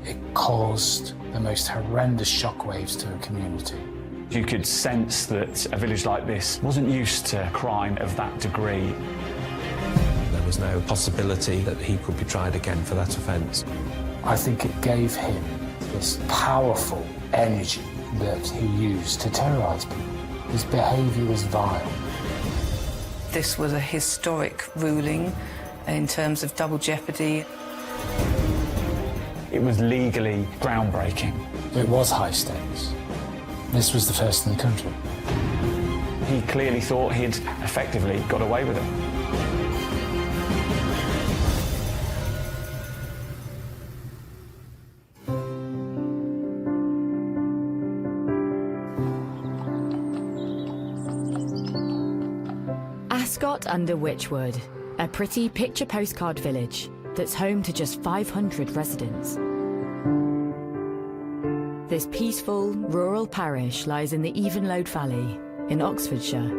it caused the most horrendous shockwaves to a community. You could sense that a village like this wasn't used to crime of that degree. There was no possibility that he could be tried again for that offence. I think it gave him this powerful energy that he used to terrorise people. His behaviour was vile. This was a historic ruling in terms of double jeopardy. It was legally groundbreaking. It was high stakes. This was the first in the country. He clearly thought he'd effectively got away with it. Ascot under Wychwood, a pretty picture postcard village that's home to just 500 residents. This peaceful, rural parish lies in the Evenlode Valley in Oxfordshire.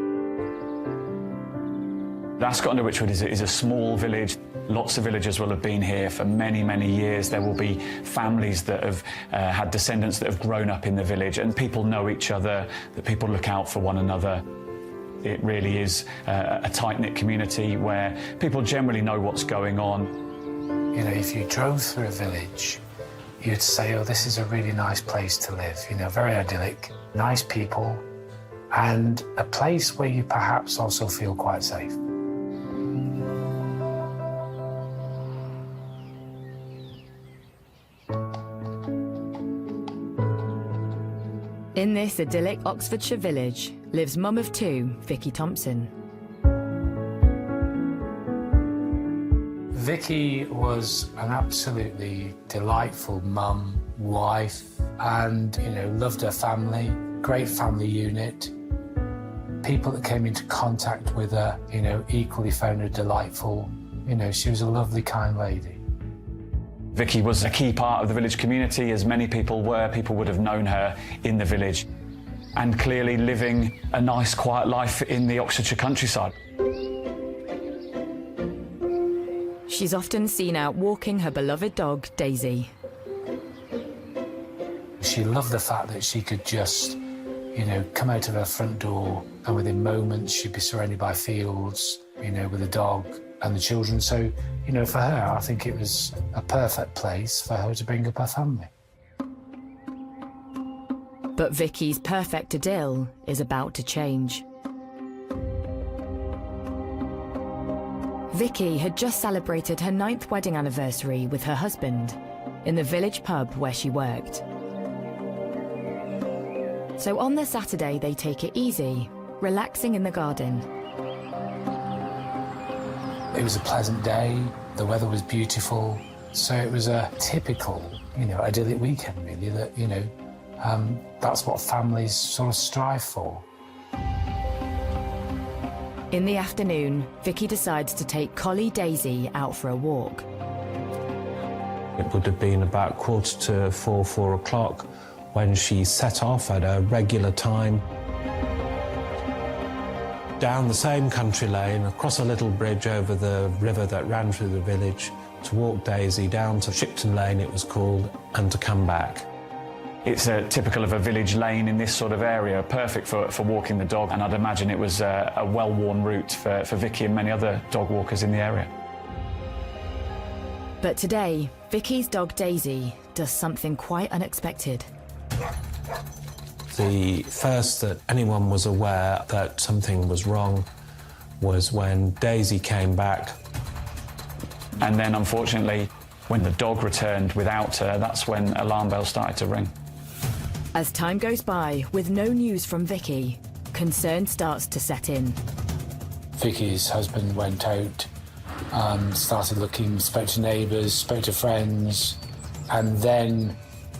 Ascot under Wychwood is a small village. Lots of villagers will have been here for many, many years. There will be families that have had descendants that have grown up in the village, and people know each other, that people look out for one another. It really is a tight-knit community where people generally know what's going on. You know, if you drove through a village, you'd say, oh, this is a really nice place to live. You know, very idyllic, nice people, and a place where you perhaps also feel quite safe. In this idyllic Oxfordshire village lives mum of two, Vicky Thompson. Vicky was an absolutely delightful mum, wife, and, you know, loved her family, great family unit. People that came into contact with her, you know, equally found her delightful. You know, she was a lovely, kind lady. Vicky was a key part of the village community, as many people were. People would have known her in the village, and clearly living a nice, quiet life in the Oxfordshire countryside. She's often seen out walking her beloved dog, Daisy. She loved the fact that she could just, you know, come out of her front door and within moments she'd be surrounded by fields, you know, with a dog and the children. So, you know, for her, I think it was a perfect place for her to bring up her family. But Vicky's perfect idyll is about to change. Vicky had just celebrated her 9th wedding anniversary with her husband in the village pub where she worked. So on the Saturday, they take it easy, relaxing in the garden. It was a pleasant day, the weather was beautiful, so it was a typical, you know, idyllic weekend really, that, you know, that's what families sort of strive for. In the afternoon, Vicky decides to take collie Daisy out for a walk. It would have been about 3:45, 4 o'clock when she set off at a regular time down the same country lane, across a little bridge over the river that ran through the village, to walk Daisy down to Shipton Lane, it was called, and to come back. It's typical of a village lane in this sort of area, perfect for walking the dog, and I'd imagine it was a well-worn route for Vicky and many other dog walkers in the area. But today, Vicky's dog Daisy does something quite unexpected. The first that anyone was aware that something was wrong was when Daisy came back. And then, unfortunately, when the dog returned without her, that's when alarm bells started to ring. As time goes by, with no news from Vicky, concern starts to set in. Vicky's husband went out, started looking, spoke to neighbours, spoke to friends, and then,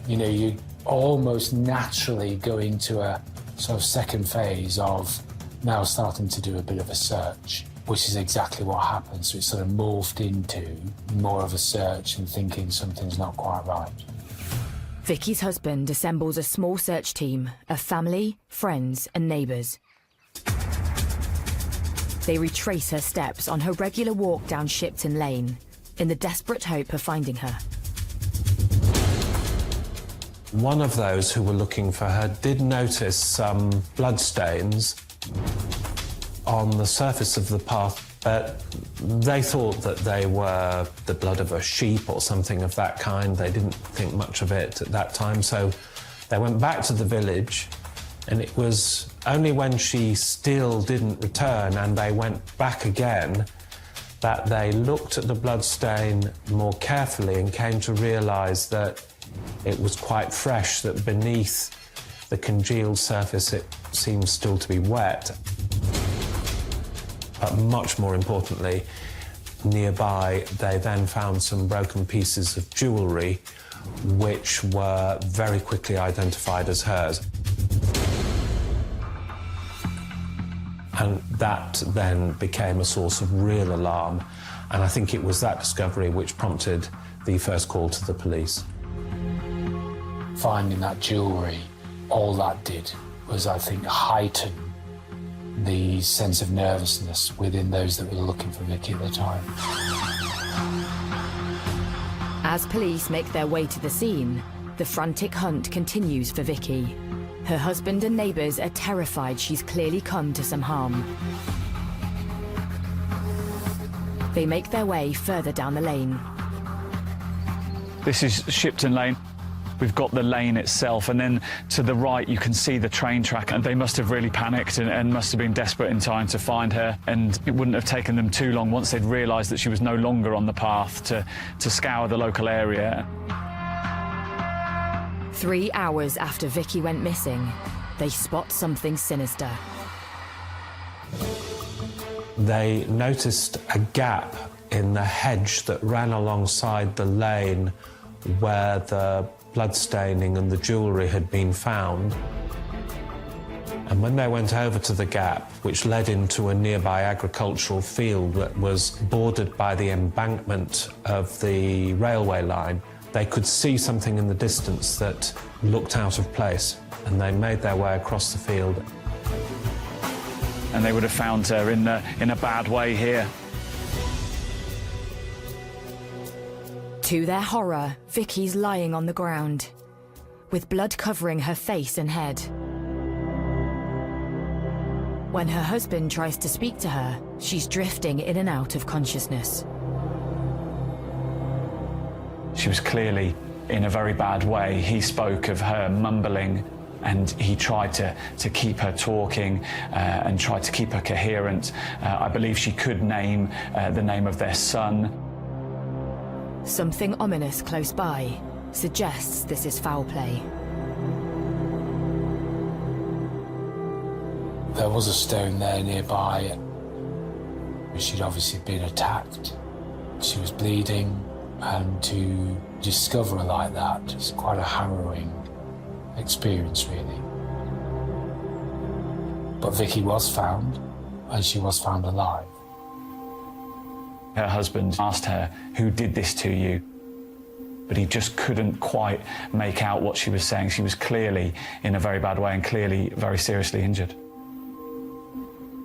you know, you almost naturally go into a sort of second phase of now starting to do a bit of a search, which is exactly what happened. So it sort of morphed into more of a search and thinking something's not quite right. Vicky's husband assembles a small search team of family, friends and neighbours. They retrace her steps on her regular walk down Shipton Lane in the desperate hope of finding her. One of those who were looking for her did notice some bloodstains on the surface of the path, but they thought that they were the blood of a sheep or something of that kind. They didn't think much of it at that time, so they went back to the village, and it was only when she still didn't return and they went back again that they looked at the bloodstain more carefully and came to realise that it was quite fresh, that beneath the congealed surface it seemed still to be wet. But much more importantly, nearby they then found some broken pieces of jewellery which were very quickly identified as hers. And that then became a source of real alarm, and I think it was that discovery which prompted the first call to the police. Finding that jewellery, all that did was, I think, heighten the sense of nervousness within those that were looking for Vicky at the time. As police make their way to the scene, the frantic hunt continues for Vicky. Her husband and neighbours are terrified she's clearly come to some harm. They make their way further down the lane. This is Shipton Lane. We've got the lane itself, and then to the right you can see the train track, and they must have really panicked and must have been desperate in time to find her, and it wouldn't have taken them too long once they'd realised that she was no longer on the path to scour the local area. 3 hours after Vicky went missing, they spot something sinister. They noticed a gap in the hedge that ran alongside the lane where the bloodstaining and the jewellery had been found. And when they went over to the gap, which led into a nearby agricultural field that was bordered by the embankment of the railway line, they could see something in the distance that looked out of place, and they made their way across the field. And they would have found her in a bad way here. To their horror, Vicky's lying on the ground, with blood covering her face and head. When her husband tries to speak to her, she's drifting in and out of consciousness. She was clearly in a very bad way. He spoke of her mumbling, and he tried to keep her talking and tried to keep her coherent. I believe she could name the name of their son. Something ominous close by suggests this is foul play. There was a stone there nearby. She'd obviously been attacked. She was bleeding, and to discover her like that is quite a harrowing experience, really. But Vicky was found, and she was found alive. Her husband asked her, "Who did this to you?" But he just couldn't quite make out what she was saying. She was clearly in a very bad way and clearly very seriously injured.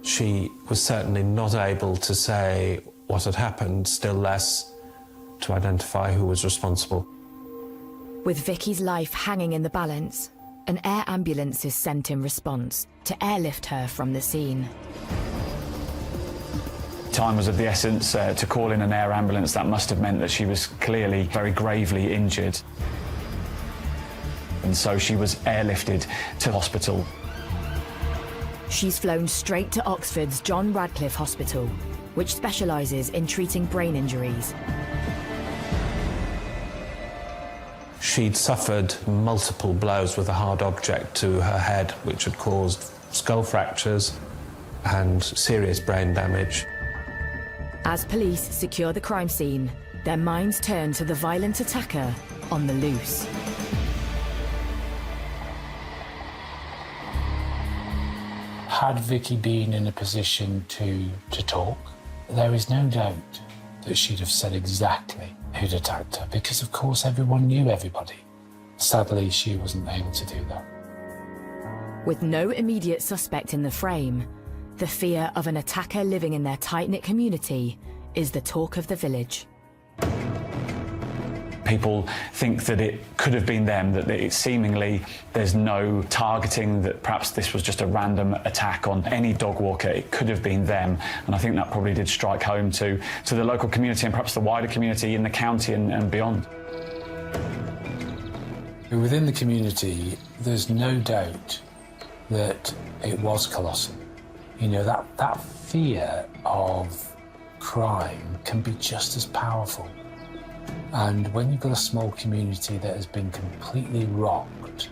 She was certainly not able to say what had happened, still less to identify who was responsible. With Vicky's life hanging in the balance, an air ambulance is sent in response to airlift her from the scene. Time was of the essence to call in an air ambulance. That must have meant that she was clearly very gravely injured. And so she was airlifted to hospital. She's flown straight to Oxford's John Radcliffe Hospital, which specialises in treating brain injuries. She'd suffered multiple blows with a hard object to her head, which had caused skull fractures and serious brain damage. As police secure the crime scene, their minds turn to the violent attacker on the loose. Had Vicky been in a position to talk, there is no doubt that she'd have said exactly who'd attacked her, because of course everyone knew everybody. Sadly, she wasn't able to do that. With no immediate suspect in the frame, the fear of an attacker living in their tight-knit community is the talk of the village. people think that it could have been them, that it seemingly there's no targeting, that perhaps this was just a random attack on any dog walker. It could have been them, and I think that probably did strike home to the local community and perhaps the wider community in the county and beyond. Within the community, there's no doubt that it was colossal. You know, that fear of crime can be just as powerful. And when you've got a small community that has been completely rocked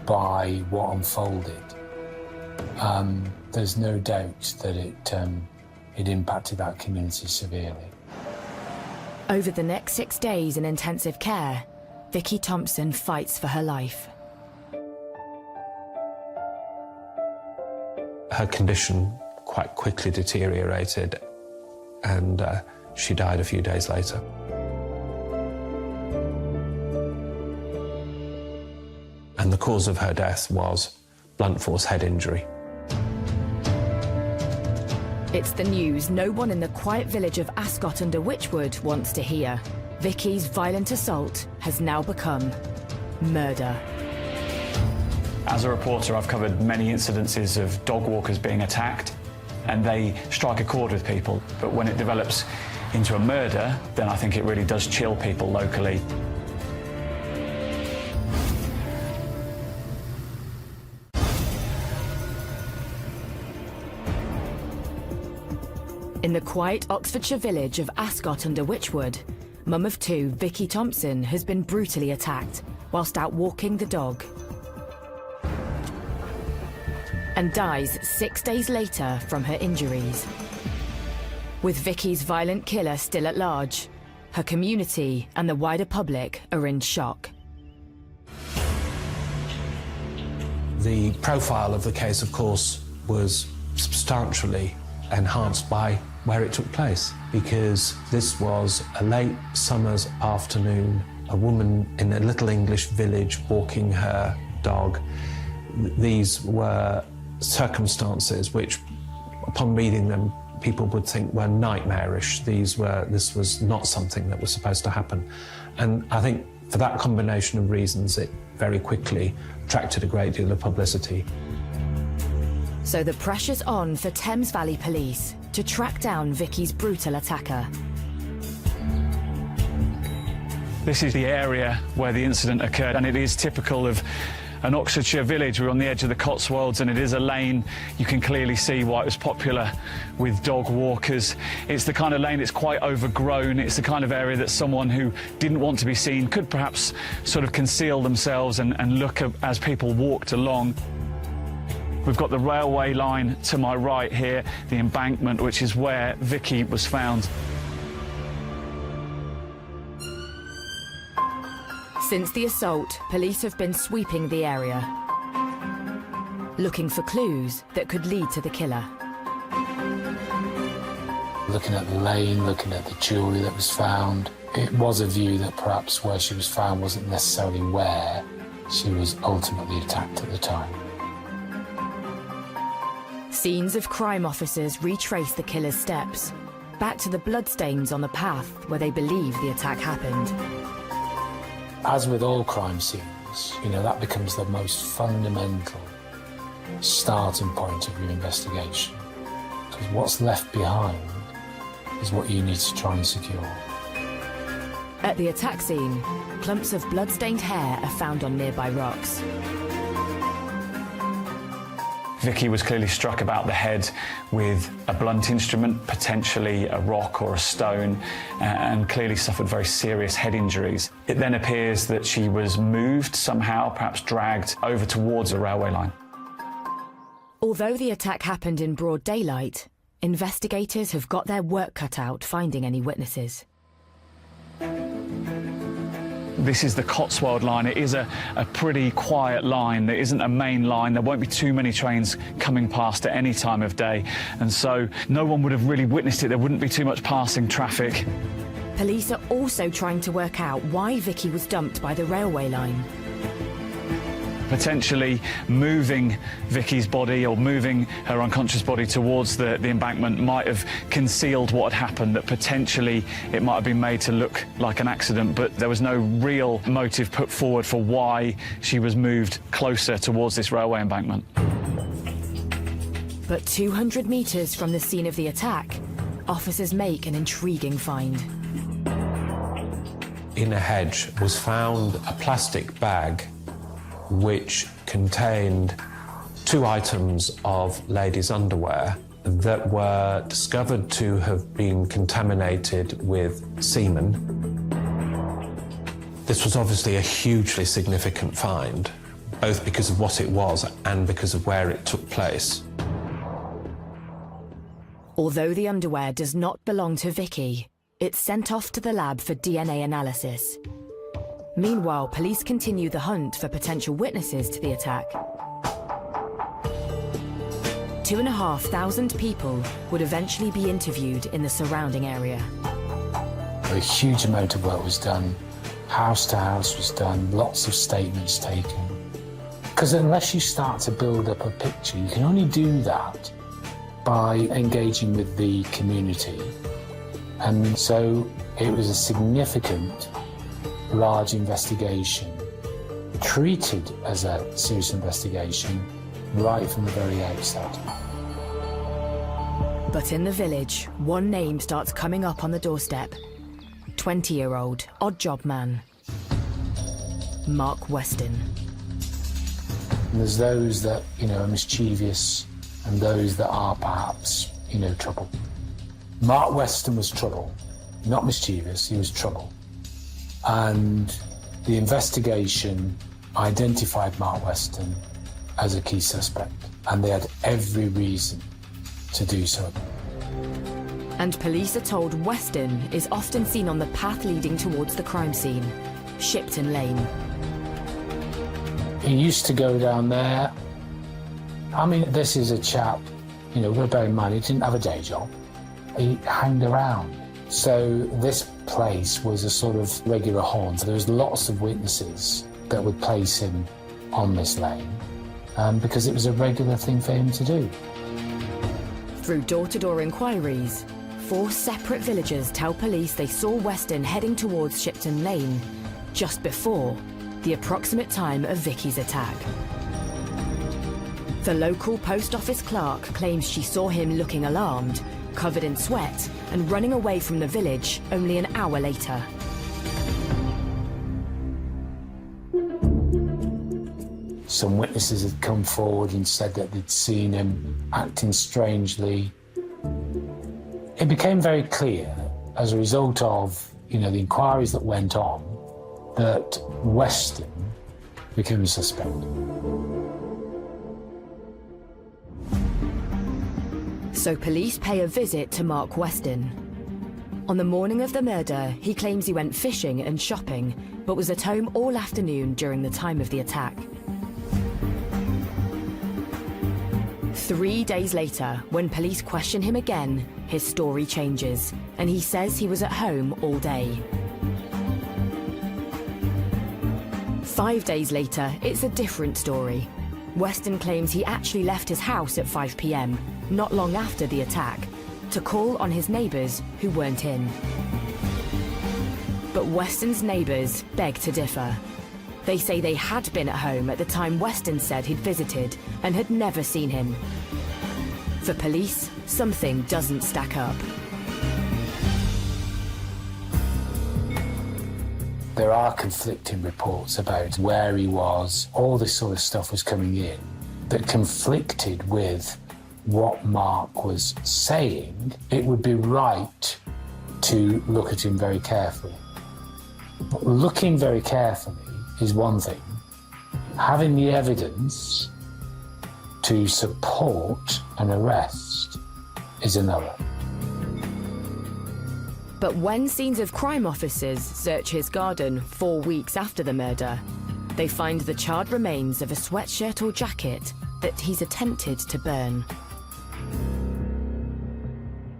by what unfolded, there's no doubt that it impacted that community severely. Over the next 6 days in intensive care, Vicky Thompson fights for her life. Her condition quite quickly deteriorated, and she died a few days later. And the cause of her death was blunt force head injury. It's the news no one in the quiet village of Ascot under Wychwood wants to hear. Vicky's violent assault has now become murder. As a reporter, I've covered many incidences of dog walkers being attacked, and they strike a chord with people. But when it develops into a murder, then I think it really does chill people locally. In the quiet Oxfordshire village of Ascot under Wychwood, mum of two, Vicky Thompson, has been brutally attacked whilst out walking the dog, and dies 6 days later from her injuries. With Vicky's violent killer still at large, her community and the wider public are in shock. The profile of the case, of course, was substantially enhanced by where it took place, because this was a late summer's afternoon, a woman in a little English village walking her dog. These were circumstances which, upon reading them, people would think were nightmarish. This was not something that was supposed to happen. And I think for that combination of reasons, it very quickly attracted a great deal of publicity. So the pressure's on for Thames Valley Police to track down Vicky's brutal attacker. This is the area where the incident occurred, and it is typical of an Oxfordshire village. We're on the edge of the Cotswolds, and it is a lane. You can clearly see why it was popular with dog walkers. It's the kind of lane that's quite overgrown. It's the kind of area that someone who didn't want to be seen could perhaps sort of conceal themselves and look as people walked along. We've got the railway line to my right here, the embankment, which is where Vicky was found. Since the assault, police have been sweeping the area, looking for clues that could lead to the killer. Looking at the lane, looking at the jewellery that was found, it was a view that perhaps where she was found wasn't necessarily where she was ultimately attacked at the time. Scenes of crime officers retrace the killer's steps, back to the bloodstains on the path where they believe the attack happened. As with all crime scenes, you know, that becomes the most fundamental starting point of your investigation. Because what's left behind is what you need to try and secure. At the attack scene, clumps of blood-stained hair are found on nearby rocks. Vicky was clearly struck about the head with a blunt instrument, potentially a rock or a stone, and clearly suffered very serious head injuries. It then appears that she was moved somehow, perhaps dragged over towards a railway line. Although the attack happened in broad daylight, investigators have got their work cut out finding any witnesses. This is the Cotswold line. It is a pretty quiet line. There isn't a main line. There won't be too many trains coming past at any time of day. And so no one would have really witnessed it. There wouldn't be too much passing traffic. Police are also trying to work out why Vicky was dumped by the railway line. Potentially moving Vicky's body or moving her unconscious body towards the embankment might have concealed what had happened, that potentially it might have been made to look like an accident, but there was no real motive put forward for why she was moved closer towards this railway embankment. But 200 metres from the scene of the attack, officers make an intriguing find. In a hedge was found a plastic bag which contained 2 items of ladies' underwear that were discovered to have been contaminated with semen. This was obviously a hugely significant find, both because of what it was and because of where it took place. Although the underwear does not belong to Vicky, it's sent off to the lab for DNA analysis. Meanwhile, police continue the hunt for potential witnesses to the attack. 2,500 people would eventually be interviewed in the surrounding area. A huge amount of work was done. House to house was done, lots of statements taken. Because unless you start to build up a picture, you can only do that by engaging with the community. And so it was a significant, large investigation, treated as a serious investigation right from the very outset. But in the village, one name starts coming up on the doorstep. 20-year-old odd job man, Mark Weston. And there's those that, are mischievous and those that are perhaps, trouble. Mark Weston was trouble, not mischievous, he was trouble. And the investigation identified Mark Weston as a key suspect, and they had every reason to do so. And police are told Weston is often seen on the path leading towards the crime scene, Shipton Lane. He used to go down there. I mean, this is a chap, we've got to bear in mind, he didn't have a day job. He hanged around. So this place was a sort of regular haunt. There was lots of witnesses that would place him on this lane because it was a regular thing for him to do. Through door-to-door inquiries, 4 separate villagers tell police they saw Weston heading towards Shipton Lane just before the approximate time of Vicky's attack. The local post office clerk claims she saw him looking alarmed, covered in sweat, and running away from the village only an hour later. Some witnesses had come forward and said that they'd seen him acting strangely. It became very clear, as a result of, the inquiries that went on, that Weston became a suspect. So police pay a visit to Mark Weston. On the morning of the murder, he claims he went fishing and shopping, but was at home all afternoon during the time of the attack. 3 days later, when police question him again, his story changes, and he says he was at home all day. 5 days later, it's a different story. Weston claims he actually left his house at 5 p.m, not long after the attack, to call on his neighbours who weren't in. But Weston's neighbours beg to differ. They say they had been at home at the time Weston said he'd visited and had never seen him. For police, something doesn't stack up. There are conflicting reports about where he was. All this sort of stuff was coming in that conflicted with what Mark was saying. It would be right to look at him very carefully. But looking very carefully is one thing. Having the evidence to support an arrest is another. But when scenes of crime officers search his garden 4 weeks after the murder, they find the charred remains of a sweatshirt or jacket that he's attempted to burn.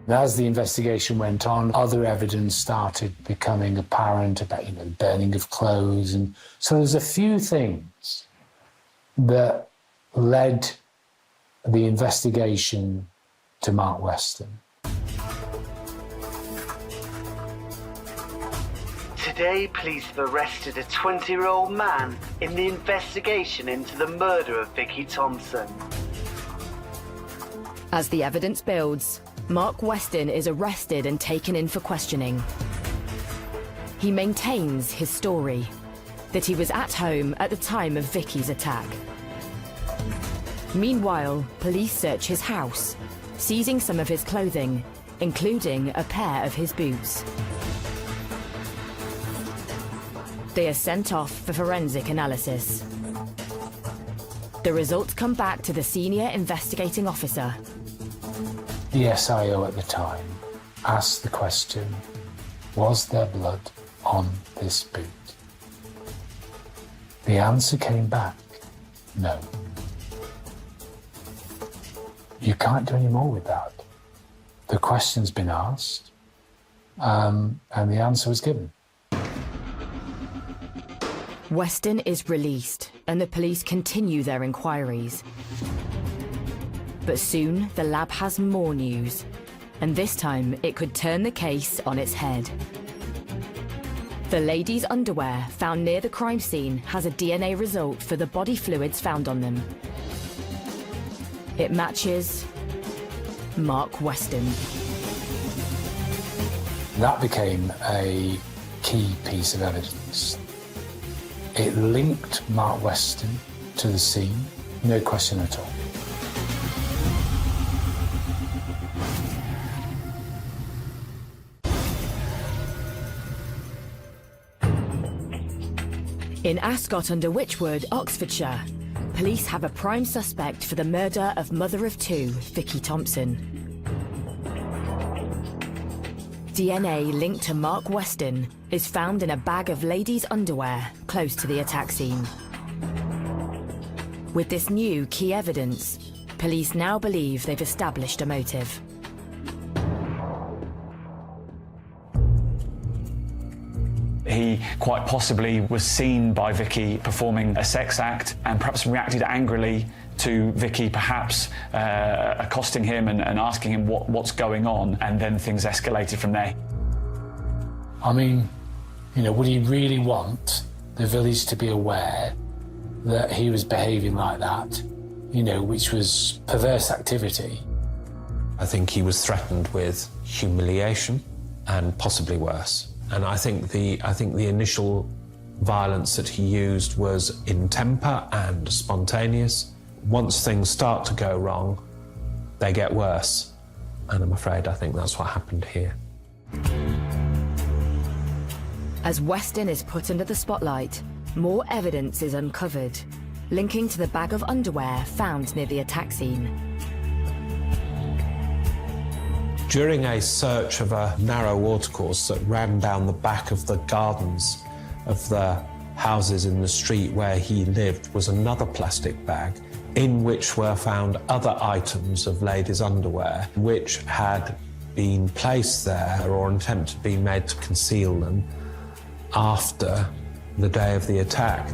As the investigation went on, other evidence started becoming apparent about, burning of clothes. And so there's a few things that led the investigation to Mark Weston. Today, police have arrested a 20-year-old man in the investigation into the murder of Vicky Thompson. As the evidence builds, Mark Weston is arrested and taken in for questioning. He maintains his story, that he was at home at the time of Vicky's attack. Meanwhile, police search his house, seizing some of his clothing, including a pair of his boots. They are sent off for forensic analysis. The results come back to the senior investigating officer. The SIO at the time asked the question, was there blood on this boot? The answer came back, no. You can't do any more with that. The question's been asked, and the answer was given. Weston is released, and the police continue their inquiries. But soon, the lab has more news, and this time it could turn the case on its head. The lady's underwear found near the crime scene has a DNA result for the body fluids found on them. It matches Mark Weston. That became a key piece of evidence. It linked Mark Weston to the scene, no question at all. In Ascot-under-Wychwood, Oxfordshire, police have a prime suspect for the murder of mother of two, Vicky Thompson. DNA linked to Mark Weston is found in a bag of ladies' underwear close to the attack scene. With this new key evidence, police now believe they've established a motive. He quite possibly was seen by Vicky performing a sex act and perhaps reacted angrily to Vicky, perhaps accosting him and asking him what's going on, and then things escalated from there. I mean, would he really want the village to be aware that he was behaving like that, which was perverse activity? I think he was threatened with humiliation and possibly worse. And I think the initial violence that he used was in temper and spontaneous. Once things start to go wrong, they get worse. And I'm afraid I think that's what happened here. As Weston is put under the spotlight, more evidence is uncovered, linking to the bag of underwear found near the attack scene. During a search of a narrow watercourse that ran down the back of the gardens of the houses in the street where he lived was another plastic bag in which were found other items of ladies' underwear which had been placed there or an attempt had been made to conceal them after the day of the attack.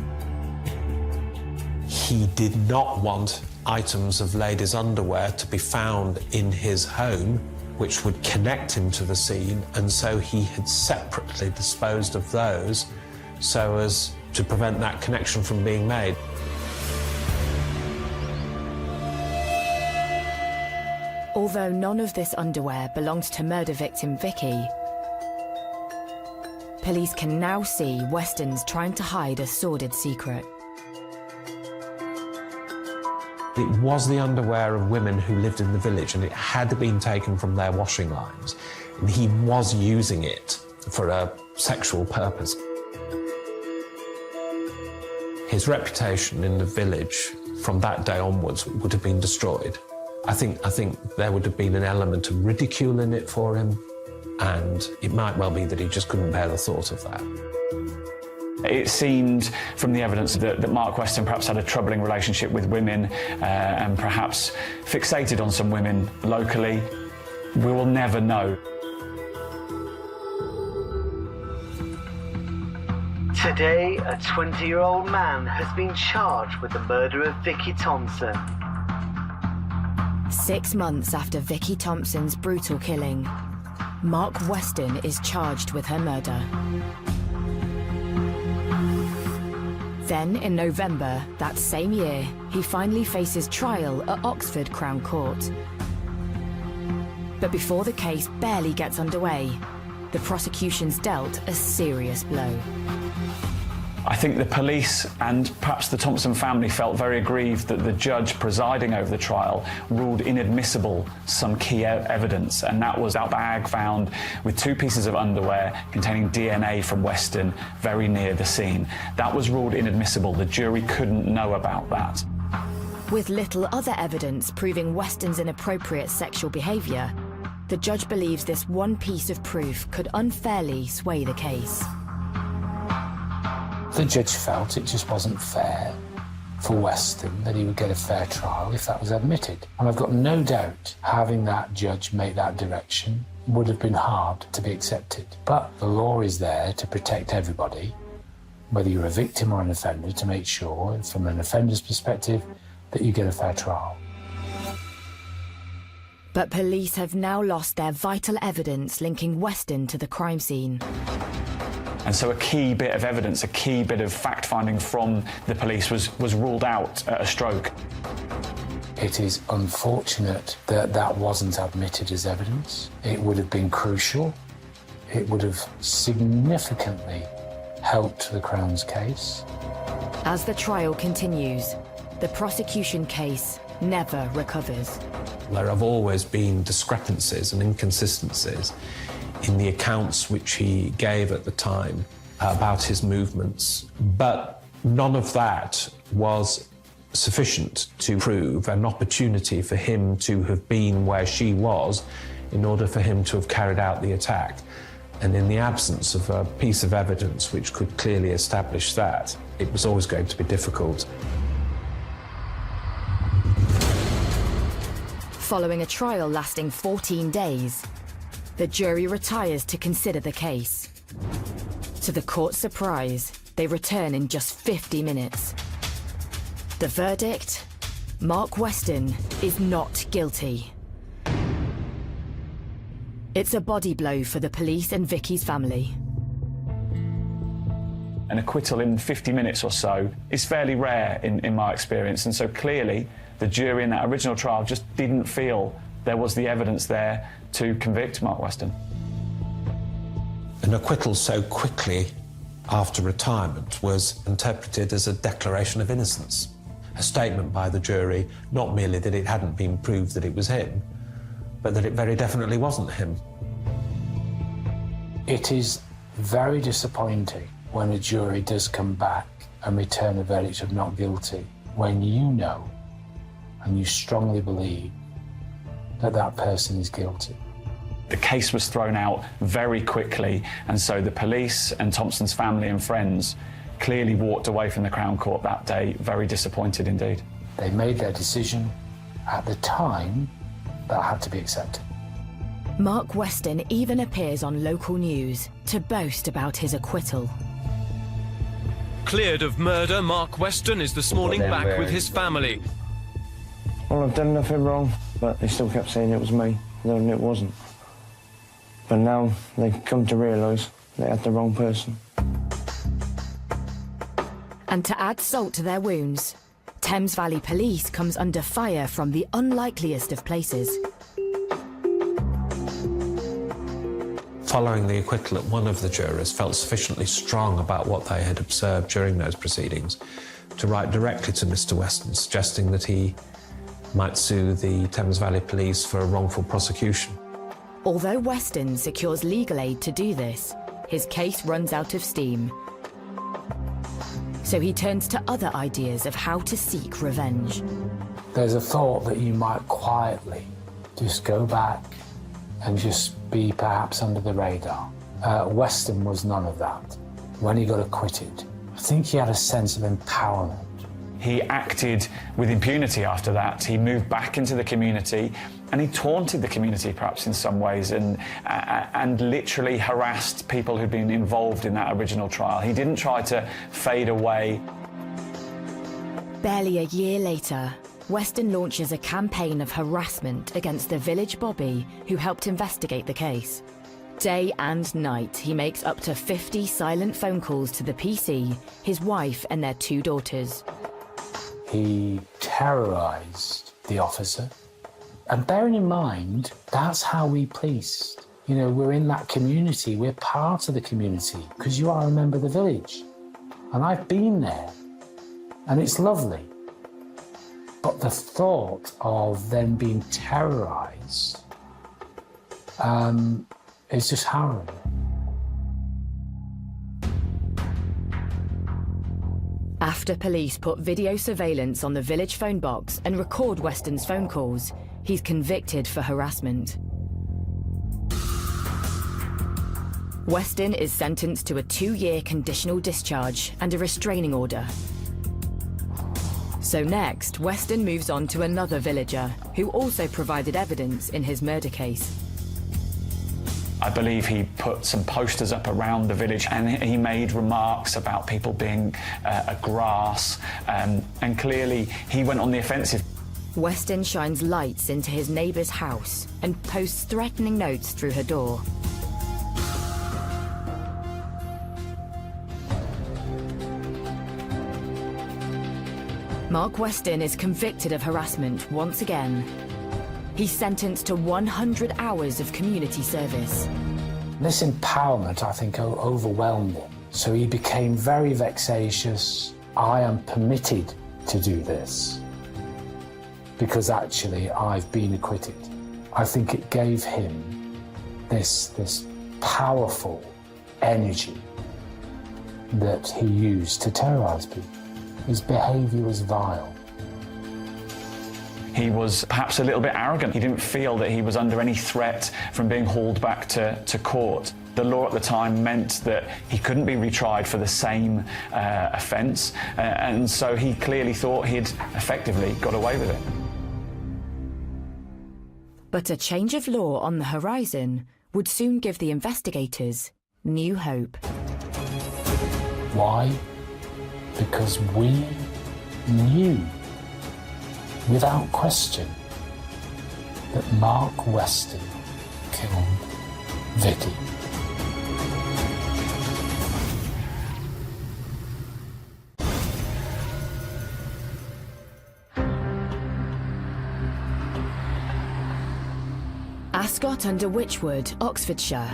He did not want items of ladies' underwear to be found in his home which would connect him to the scene, and so he had separately disposed of those so as to prevent that connection from being made. Although none of this underwear belonged to murder victim Vicky, police can now see Weston's trying to hide a sordid secret. It was the underwear of women who lived in the village, and it had been taken from their washing lines, and he was using it for a sexual purpose. His reputation in the village from that day onwards would have been destroyed. I think there would have been an element of ridicule in it for him, and it might well be that he just couldn't bear the thought of that. It seemed from the evidence that Mark Weston perhaps had a troubling relationship with women and perhaps fixated on some women locally. We will never know. Today, a 20-year-old man has been charged with the murder of Vicky Thompson. 6 months after Vicky Thompson's brutal killing, Mark Weston is charged with her murder. Then, in November that same year, he finally faces trial at Oxford Crown Court. But before the case barely gets underway, the prosecution's dealt a serious blow. I think the police and perhaps the Thompson family felt very aggrieved that the judge presiding over the trial ruled inadmissible some key evidence, and that was our bag found with 2 pieces of underwear containing DNA from Weston very near the scene. That was ruled inadmissible. The jury couldn't know about that. With little other evidence proving Weston's inappropriate sexual behaviour, the judge believes this one piece of proof could unfairly sway the case. The judge felt it just wasn't fair for Weston that he would get a fair trial if that was admitted. And I've got no doubt having that judge make that direction would have been hard to be accepted. But the law is there to protect everybody, whether you're a victim or an offender, to make sure, from an offender's perspective, that you get a fair trial. But police have now lost their vital evidence linking Weston to the crime scene. And so a key bit of evidence, a key bit of fact-finding from the police was ruled out at a stroke. It is unfortunate that that wasn't admitted as evidence. It would have been crucial. It would have significantly helped the Crown's case. As the trial continues, the prosecution case never recovers. There have always been discrepancies and inconsistencies in the accounts which he gave at the time about his movements, but none of that was sufficient to prove an opportunity for him to have been where she was in order for him to have carried out the attack. And in the absence of a piece of evidence which could clearly establish that, it was always going to be difficult. Following a trial lasting 14 days, the jury retires to consider the case. To the court's surprise, they return in just 50 minutes. The verdict? Mark Weston is not guilty. It's a body blow for the police and Vicky's family. An acquittal in 50 minutes or so is fairly rare in my experience, and so clearly the jury in that original trial just didn't feel there was the evidence there to convict Mark Weston. An acquittal so quickly after retirement was interpreted as a declaration of innocence, a statement by the jury not merely that it hadn't been proved that it was him, but that it very definitely wasn't him. It is very disappointing when a jury does come back and return a verdict of not guilty, when you know and you strongly believe that that person is guilty. The case was thrown out very quickly, and so the police and Thompson's family and friends clearly walked away from the Crown Court that day very disappointed indeed. They made their decision at the time that had to be accepted. Mark Weston even appears on local news to boast about his acquittal. Cleared of murder, Mark Weston is this morning back with his family. Well, I've done nothing wrong, but they still kept saying it was me, knowing it wasn't. But now they've come to realise they had the wrong person. And to add salt to their wounds, Thames Valley Police comes under fire from the unlikeliest of places. Following the acquittal, one of the jurors felt sufficiently strong about what they had observed during those proceedings to write directly to Mr. Weston, suggesting that he might sue the Thames Valley Police for a wrongful prosecution. Although Weston secures legal aid to do this, his case runs out of steam. So he turns to other ideas of how to seek revenge. There's a thought that you might quietly just go back and just be perhaps under the radar. Weston was none of that. When he got acquitted, I think he had a sense of empowerment. He acted with impunity after that. He moved back into the community, and he taunted the community perhaps in some ways, and literally harassed people who'd been involved in that original trial. He didn't try to fade away. Barely a year later, Weston launches a campaign of harassment against the village bobby who helped investigate the case. Day and night, he makes up to 50 silent phone calls to the PC, his wife and their 2 daughters. He terrorised the officer. And bearing in mind, that's how we policed. You know, we're in that community, we're part of the community, because you are a member of the village. And I've been there, and it's lovely. But the thought of them being terrorised is just harrowing. After police put video surveillance on the village phone box and record Weston's phone calls, he's convicted for harassment. Weston is sentenced to a 2-year conditional discharge and a restraining order. So next, Weston moves on to another villager who also provided evidence in his murder case. I believe he put some posters up around the village, and he made remarks about people being a grass, and clearly he went on the offensive. Weston shines lights into his neighbour's house and posts threatening notes through her door. Mark Weston is convicted of harassment once again. He's sentenced to 100 hours of community service. This empowerment, I think, overwhelmed him. So he became very vexatious. I am permitted to do this because actually I've been acquitted. I think it gave him this powerful energy that he used to terrorise people. His behaviour was vile. He was perhaps a little bit arrogant. He didn't feel that he was under any threat from being hauled back to court. The law at the time meant that he couldn't be retried for the same offence, and so he clearly thought he'd effectively got away with it. But a change of law on the horizon would soon give the investigators new hope. Why? Because we knew, without question, that Mark Weston killed Vicky. Ascot under Wychwood, Oxfordshire.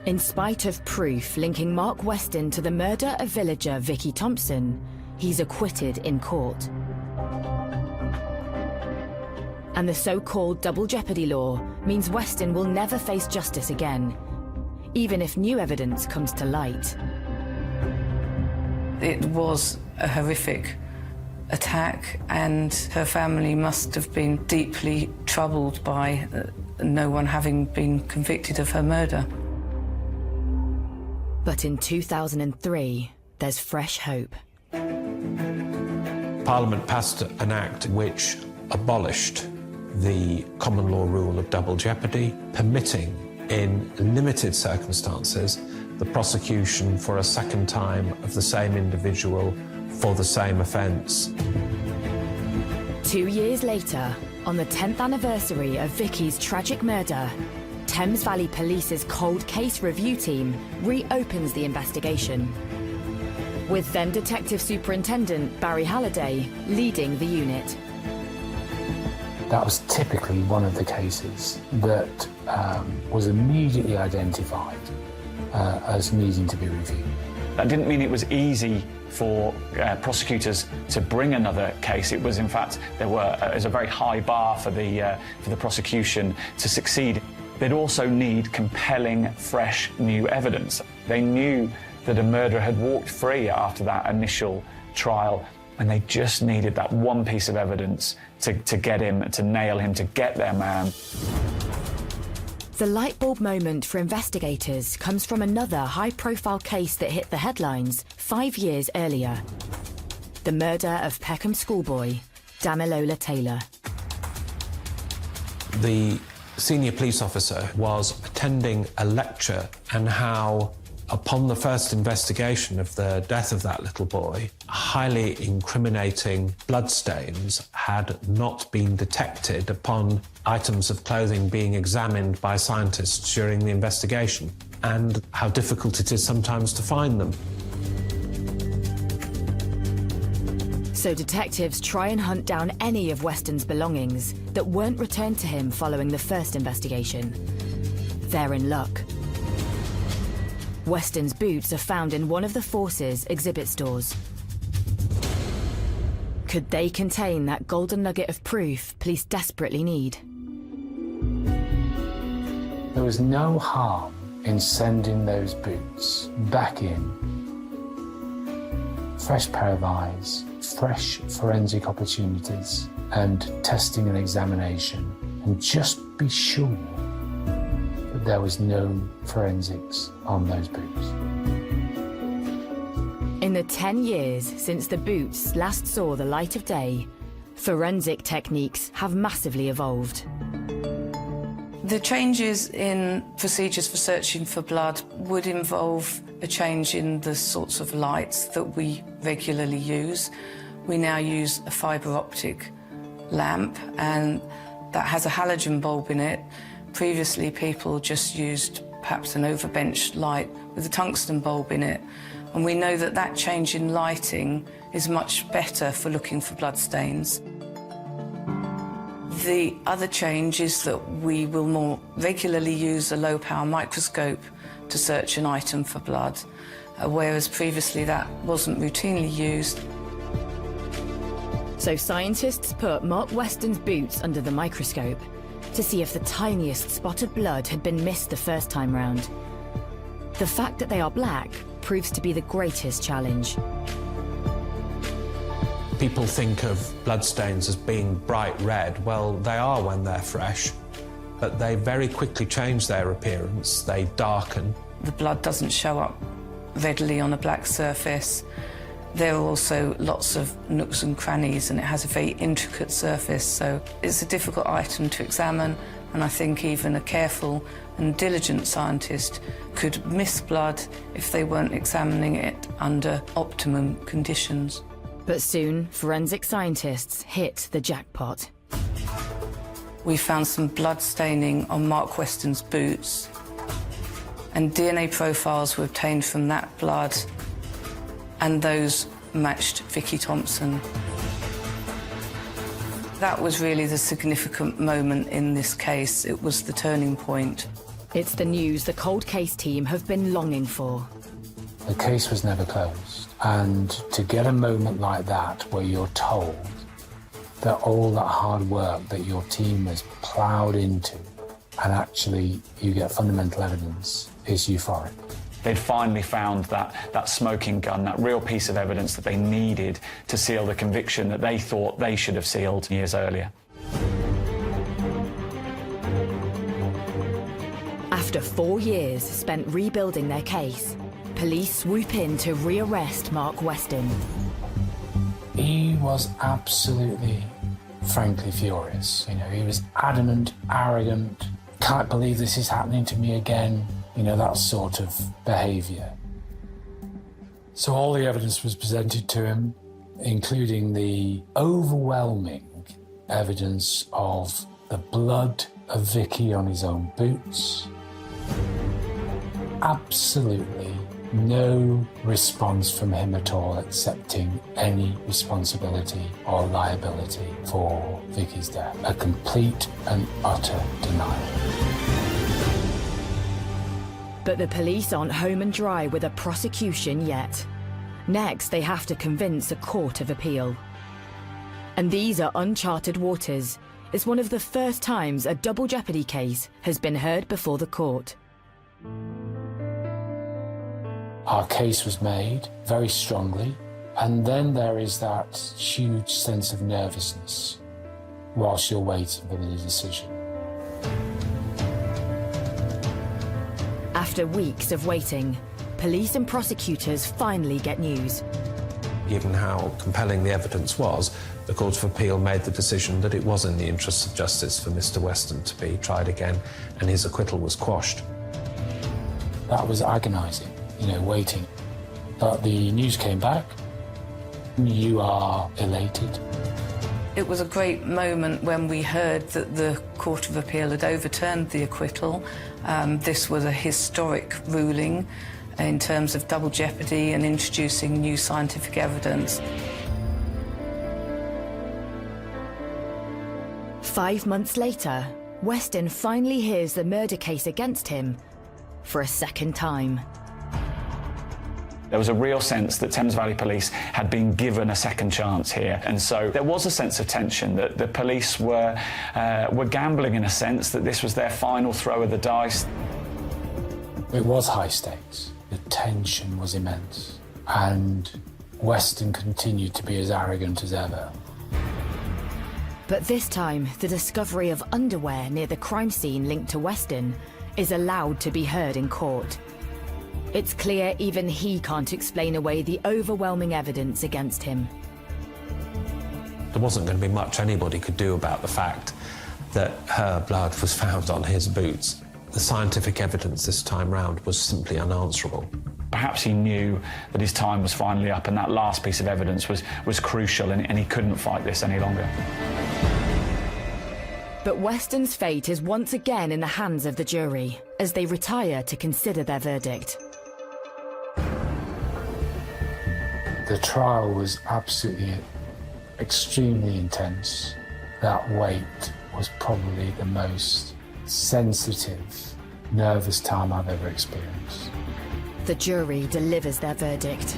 In spite of proof linking Mark Weston to the murder of villager Vicky Thompson, he's acquitted in court. And the so-called double jeopardy law means Weston will never face justice again, even if new evidence comes to light. It was a horrific attack, and her family must have been deeply troubled by no one having been convicted of her murder. But in 2003, there's fresh hope. Parliament passed an act which abolished the common law rule of double jeopardy, permitting, in limited circumstances, the prosecution for a second time of the same individual for the same offence. 2 years later, on the 10th anniversary of Vicky's tragic murder, Thames Valley Police's cold case review team reopens the investigation, with then Detective Superintendent Barry Halliday leading the unit. That was typically one of the cases that was immediately identified as needing to be reviewed. That didn't mean it was easy for prosecutors to bring another case. It was, in fact, there was a very high bar for the prosecution to succeed. They'd also need compelling, fresh, new evidence. They knew that a murderer had walked free after that initial trial, and they just needed that one piece of evidence to get him, to nail him, to get their man. The light bulb moment for investigators comes from another high-profile case that hit the headlines 5 years earlier. the murder of Peckham schoolboy Damilola Taylor. The senior police officer was attending a lecture and how, upon the first investigation of the death of that little boy, highly incriminating bloodstains had not been detected upon items of clothing being examined by scientists during the investigation, and how difficult it is sometimes to find them. So detectives try and hunt down any of Weston's belongings that weren't returned to him following the first investigation. They're in luck. Weston's boots are found in one of the Force's exhibit stores. Could they contain that golden nugget of proof police desperately need? There was no harm in sending those boots back in. Fresh pair of eyes, fresh forensic opportunities, and testing and examination, and just be sure that there was no forensics on those boots. In the 10 years since the boots last saw the light of day, forensic techniques have massively evolved. The changes in procedures for searching for blood would involve a change in the sorts of lights that we regularly use. We now use a fibre optic lamp, and that has a halogen bulb in it. Previously, people just used perhaps an overbench light with a tungsten bulb in it. And we know that that change in lighting is much better for looking for bloodstains. The other change is that we will more regularly use a low-power microscope to search an item for blood, whereas previously that wasn't routinely used. So scientists put Mark Weston's boots under the microscope to see if the tiniest spot of blood had been missed the first time round. The fact that they are black proves to be the greatest challenge. People think of bloodstains as being bright red. Well, they are when they're fresh, but they very quickly change their appearance. They darken. The blood doesn't show up readily on a black surface. There are also lots of nooks and crannies, and it has a very intricate surface, so it's a difficult item to examine, and I think even a careful and diligent scientist could miss blood if they weren't examining it under optimum conditions. But soon, forensic scientists hit the jackpot. We found some blood staining on Mark Weston's boots, and DNA profiles were obtained from that blood, and those matched Vicky Thompson. That was really the significant moment in this case. It was the turning point. It's the news the cold case team have been longing for. The case was never closed, and to get a moment like that where you're told that all that hard work that your team has ploughed into and actually you get fundamental evidence is euphoric. They'd finally found that smoking gun, that real piece of evidence that they needed to seal the conviction that they thought they should have sealed years earlier. After 4 years spent rebuilding their case, police swoop in to rearrest Mark Weston. He was absolutely, frankly furious. You know, he was adamant, arrogant, can't believe this is happening to me again. You know, that sort of behaviour. So all the evidence was presented to him, including the overwhelming evidence of the blood of Vicky on his own boots. Absolutely no response from him at all, accepting any responsibility or liability for Vicky's death. A complete and utter denial. But the police aren't home and dry with a prosecution yet. Next, they have to convince a court of appeal. And these are uncharted waters. It's one of the first times a double jeopardy case has been heard before the court. Our case was made very strongly, and then there is that huge sense of nervousness whilst you're waiting for the decision. After weeks of waiting, police and prosecutors finally get news. Given how compelling the evidence was, the Court of Appeal made the decision that it was in the interests of justice for Mr. Weston to be tried again, and his acquittal was quashed. That was agonising, waiting. But the news came back. You are elated. It was a great moment when we heard that the Court of Appeal had overturned the acquittal. This was a historic ruling in terms of double jeopardy and introducing new scientific evidence. 5 months later, Weston finally hears the murder case against him for a second time. There was a real sense that Thames Valley Police had been given a second chance here, and so there was a sense of tension that the police were gambling in a sense, that this was their final throw of the dice. It was high stakes. The tension was immense, and Weston continued to be as arrogant as ever. But this time, the discovery of underwear near the crime scene linked to Weston is allowed to be heard in court. It's clear even he can't explain away the overwhelming evidence against him. There wasn't going to be much anybody could do about the fact that her blood was found on his boots. The scientific evidence this time round was simply unanswerable. Perhaps he knew that his time was finally up, and that last piece of evidence was crucial, and he couldn't fight this any longer. But Weston's fate is once again in the hands of the jury as they retire to consider their verdict. The trial was absolutely extremely intense. That wait was probably the most sensitive, nervous time I've ever experienced. The jury delivers their verdict.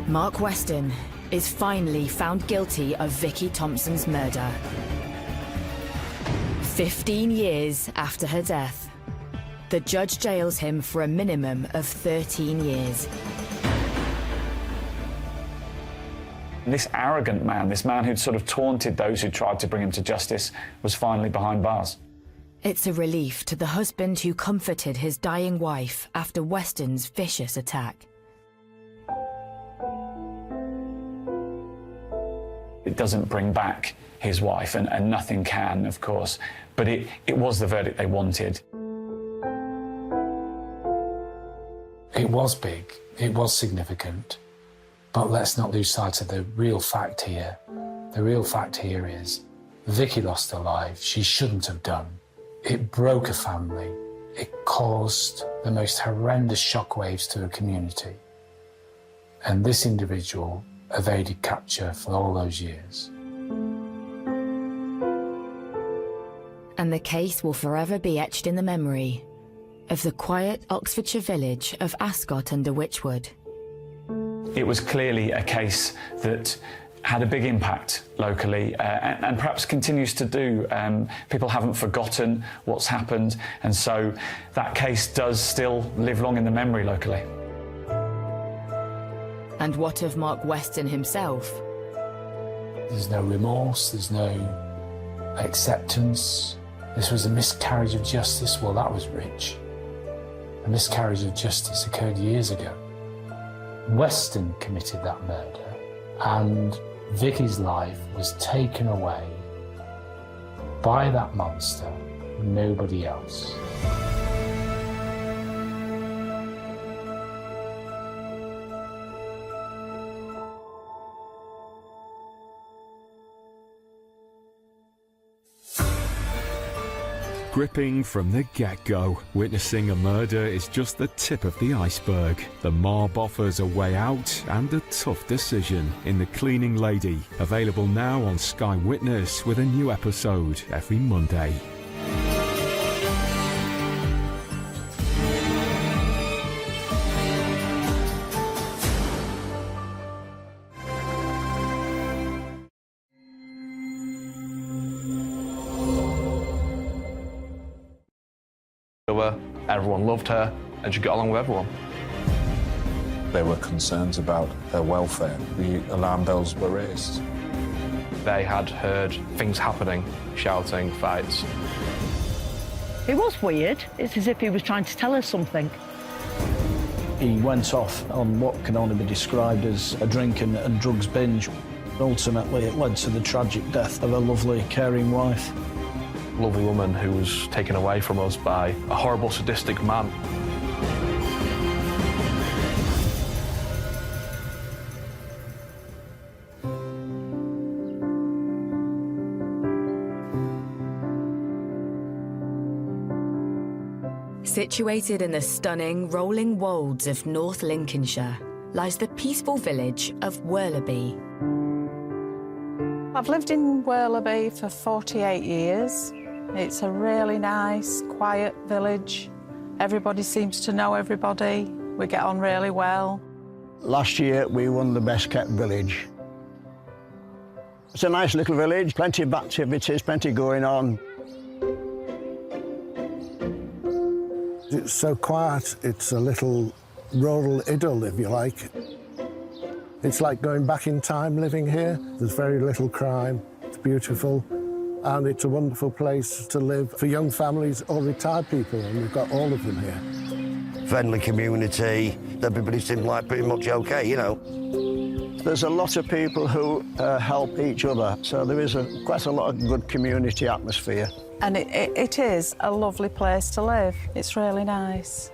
Mark Weston is finally found guilty of Vicky Thompson's murder. 15 years after her death, the judge jails him for a minimum of 13 years. This arrogant man, this man who'd sort of taunted those who tried to bring him to justice, was finally behind bars. It's a relief to the husband who comforted his dying wife after Weston's vicious attack. It doesn't bring back his wife, and nothing can, of course, but it was the verdict they wanted. It was big, it was significant, but let's not lose sight of the real fact here. The real fact here is Vicky lost her life. She shouldn't have done. It broke a family. It caused the most horrendous shockwaves to a community. And this individual evaded capture for all those years. And the case will forever be etched in the memory of the quiet Oxfordshire village of Ascot under Wychwood. It was clearly a case that had a big impact locally, and perhaps continues to do. People haven't forgotten what's happened, and so that case does still live long in the memory locally. And what of Mark Weston himself? There's no remorse, there's no acceptance. This was a miscarriage of justice. Well, that was rich. A miscarriage of justice occurred years ago. Weston committed that murder, and Vicky's life was taken away by that monster, nobody else. Gripping from the get-go, witnessing a murder is just the tip of the iceberg. The mob offers a way out and a tough decision in The Cleaning Lady, available now on Sky Witness with a new episode every Monday. Everyone loved her, and she got along with everyone. There were concerns about her welfare. The alarm bells were raised. They had heard things happening, shouting, fights. It was weird. It's as if he was trying to tell us something. He went off on what can only be described as a drink and drugs binge. Ultimately, it led to the tragic death of a lovely, caring wife. A lovely woman who was taken away from us by a horrible, sadistic man. Situated in the stunning rolling wolds of North Lincolnshire lies the peaceful village of Worlaby. I've lived in Worlaby for 48 years. It's a really nice, quiet village. Everybody seems to know everybody. We get on really well. Last year, we won the best kept village. It's a nice little village, plenty of activities, plenty going on. It's so quiet, it's a little rural idyll, if you like. It's like going back in time living here. There's very little crime, it's beautiful, and it's a wonderful place to live for young families or retired people, and we've got all of them here. Friendly community, everybody seems like pretty much okay, you know. There's a lot of people who help each other, so there is quite a lot of good community atmosphere. And it is a lovely place to live. It's really nice.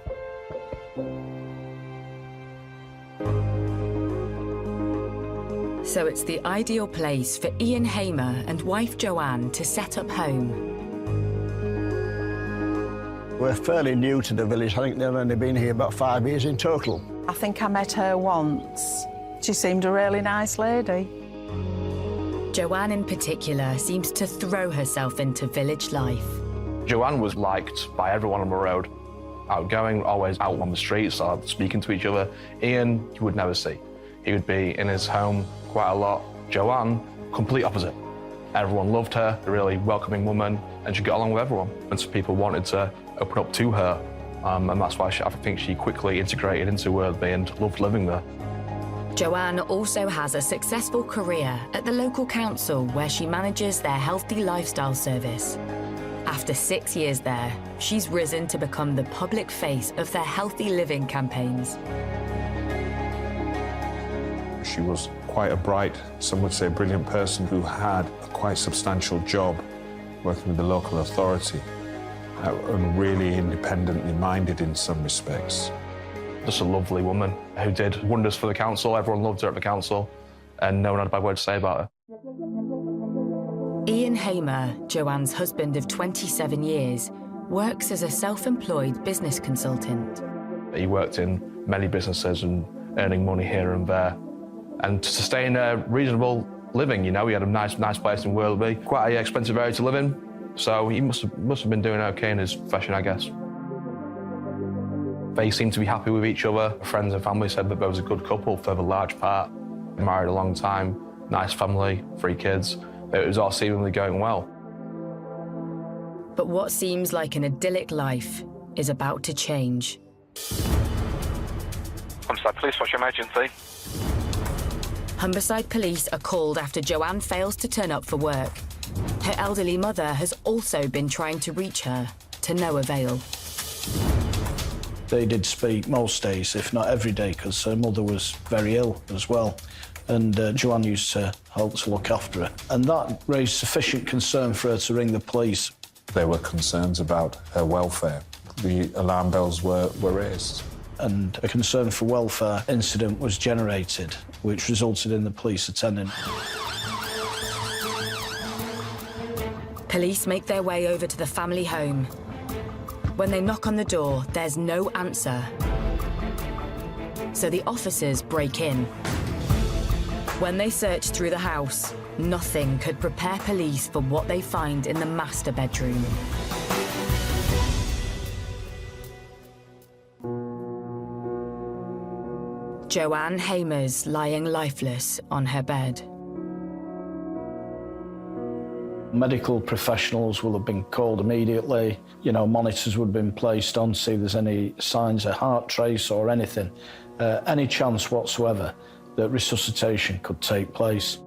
So it's the ideal place for Ian Hamer and wife Joanne to set up home. We're fairly new to the village. I think they've only been here about 5 years in total. I think I met her once. She seemed a really nice lady. Joanne in particular seems to throw herself into village life. Joanne was liked by everyone on the road. Outgoing, always out on the streets, speaking to each other. Ian, you would never see. He would be in his home quite a lot. Joanne, complete opposite. Everyone loved her, a really welcoming woman, and she got along with everyone. And so people wanted to open up to her, and that's why I think she quickly integrated into Worthby and loved living there. Joanne also has a successful career at the local council where she manages their healthy lifestyle service. After 6 years there, she's risen to become the public face of their healthy living campaigns. She was quite a bright, some would say brilliant person who had a quite substantial job working with the local authority and really independently minded in some respects. Just a lovely woman who did wonders for the council. Everyone loved her at the council, and no one had a bad word to say about her. Ian Hamer, Joanne's husband of 27 years, works as a self-employed business consultant. He worked in many businesses and earning money here and there, and to sustain a reasonable living, you know. He had a nice place in Worthby, quite an expensive area to live in, so he must have been doing okay in his profession, I guess. They seemed to be happy with each other. Friends and family said that there was a good couple for the large part. Married a long time, nice family, 3 kids. It was all seemingly going well. But what seems like an idyllic life is about to change. Humberside Police, what's your emergency? Humberside Police are called after Joanne fails to turn up for work. Her elderly mother has also been trying to reach her, to no avail. They did speak most days, if not every day, because her mother was very ill as well. And Joanne used to help to look after her. And that raised sufficient concern for her to ring the police. There were concerns about her welfare. The alarm bells were raised. And a concern for welfare incident was generated, which resulted in the police attending. Police make their way over to the family home. When they knock on the door, there's no answer. So the officers break in. When they search through the house, nothing could prepare police for what they find in the master bedroom. Joanne Hamer's lying lifeless on her bed. Medical professionals will have been called immediately. You know, monitors would have been placed on to see if there's any signs of heart trace or anything. Any chance whatsoever that resuscitation could take place.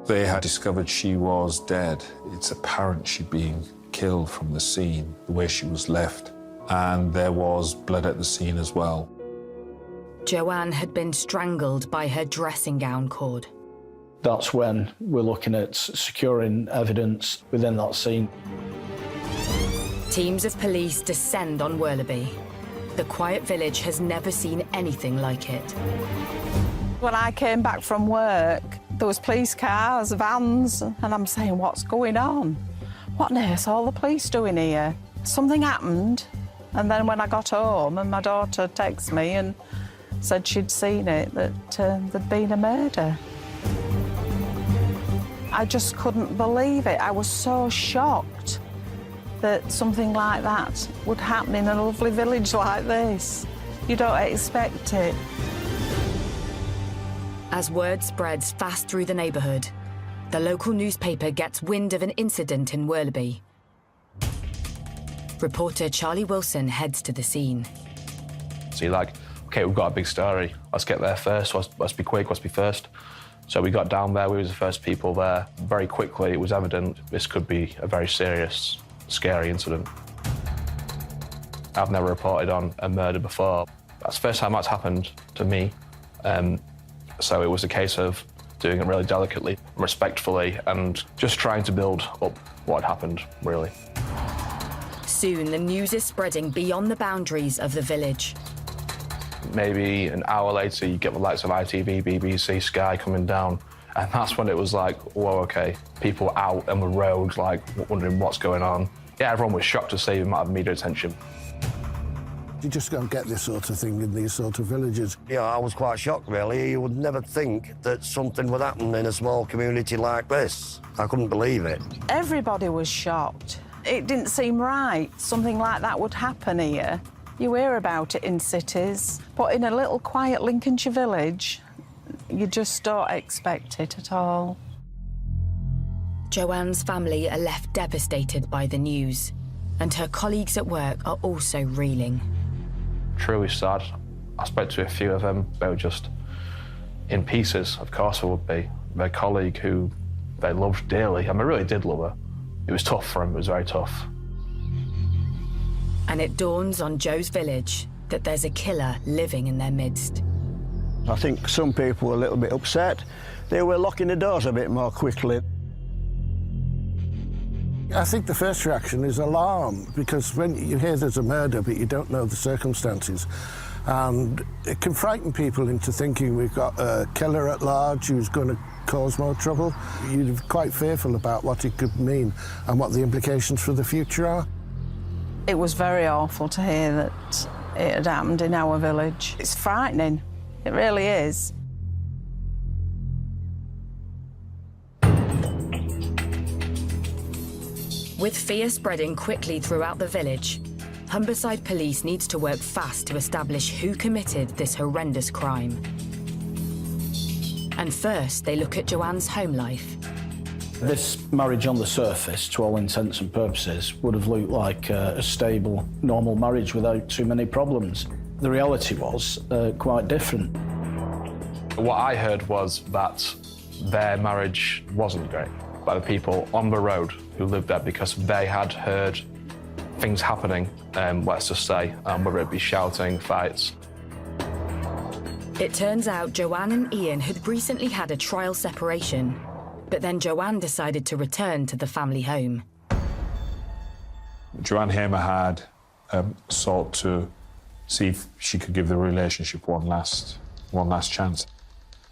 They had discovered she was dead. It's apparent she'd been killed from the scene, the way she was left. and there was blood at the scene as well. Joanne had been strangled by her dressing gown cord. That's when we're looking at securing evidence within that scene. Teams of police descend on Werleby. The quiet village has never seen anything like it. When I came back from work, there was police cars, vans, and I'm saying, what's going on? What on earth are all the police doing here? Something happened, and then when I got home and my daughter texted me and said she'd seen it, that there'd been a murder. I just couldn't believe it. I was so shocked that something like that would happen in a lovely village like this. You don't expect it. As word spreads fast through the neighbourhood, the local newspaper gets wind of an incident in Werleby. Reporter Charlie Wilson heads to the scene. So you're like, OK, we've got a big story. Let's get there first. Let's be quick. Let's be first. So we got down there. We were the first people there. Very quickly, it was evident this could be a very serious, scary incident. I've never reported on a murder before. That's the first time that's happened to me. So it was a case of doing it really delicately, respectfully, and just trying to build up what had happened, really. Soon, the news is spreading beyond the boundaries of the village. Maybe an hour later, you get the likes of ITV, BBC, Sky coming down, and that's when it was like, whoa, OK, people out on the road, like, wondering what's going on. Yeah, everyone was shocked to see the amount of media attention. You just don't get this sort of thing in these sort of villages. Yeah, I was quite shocked, really. You would never think that something would happen in a small community like this. I couldn't believe it. Everybody was shocked. It didn't seem right. Something like that would happen here. You hear about it in cities, but in a little quiet Lincolnshire village, you just don't expect it at all. Joanne's family are left devastated by the news, and her colleagues at work are also reeling. Truly sad. I spoke to a few of them. They were just in pieces, of course they would be. Their colleague who they loved dearly, and they really did love her. It was tough for them, it was very tough. And it dawns on Joe's village that there's a killer living in their midst. I think some people were a little bit upset. They were locking the doors a bit more quickly. I think the first reaction is alarm, because when you hear there's a murder but you don't know the circumstances, and it can frighten people into thinking we've got a killer at large who's going to cause more trouble. You're quite fearful about what it could mean and what the implications for the future are. It was very awful to hear that it had happened in our village. It's frightening, it really is. With fear spreading quickly throughout the village, Humberside Police needs to work fast to establish who committed this horrendous crime. And first, they look at Joanne's home life. This marriage on the surface, to all intents and purposes, would have looked like a stable, normal marriage without too many problems. The reality was quite different. What I heard was that their marriage wasn't great by the people on the road who lived there, because they had heard things happening, let's just say, whether it be shouting, fights. It turns out Joanne and Ian had recently had a trial separation, but then Joanne decided to return to the family home. Joanne Hamer had sought to see if she could give the relationship one last chance.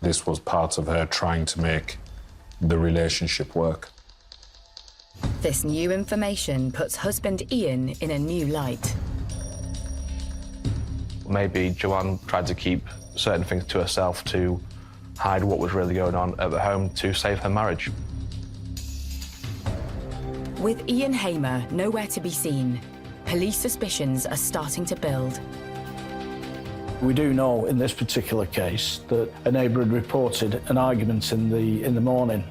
This was part of her trying to make the relationship work. This new information puts husband Ian in a new light. Maybe Joanne tried to keep certain things to herself to hide what was really going on at the home to save her marriage. With Ian Hamer nowhere to be seen, police suspicions are starting to build. We do know in this particular case that a neighbour had reported an argument in the morning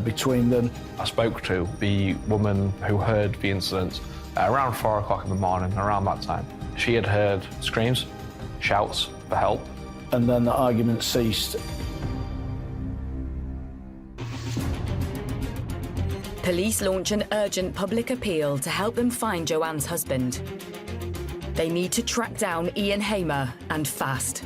between them. I spoke to the woman who heard the incident at around 4 o'clock in the morning, around that time. She had heard screams, shouts for help. And then the argument ceased. Police launch an urgent public appeal to help them find Joanne's husband. They need to track down Ian Hamer, and fast.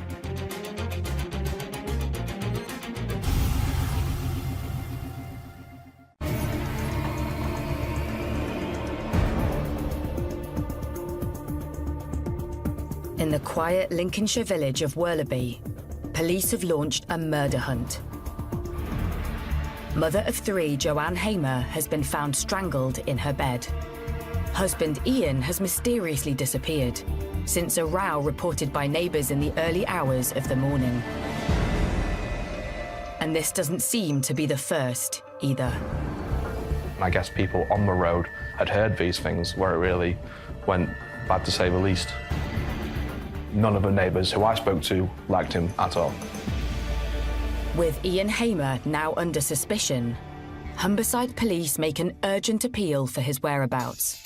In the quiet Lincolnshire village of Worlaby, police have launched a murder hunt. Mother of 3, Joanne Hamer, has been found strangled in her bed. Husband Ian has mysteriously disappeared since a row reported by neighbours in the early hours of the morning. And this doesn't seem to be the first either. I guess people on the road had heard these things where it really went bad, to say the least. None of the neighbours who I spoke to liked him at all. With Ian Hamer now under suspicion, Humberside police make an urgent appeal for his whereabouts.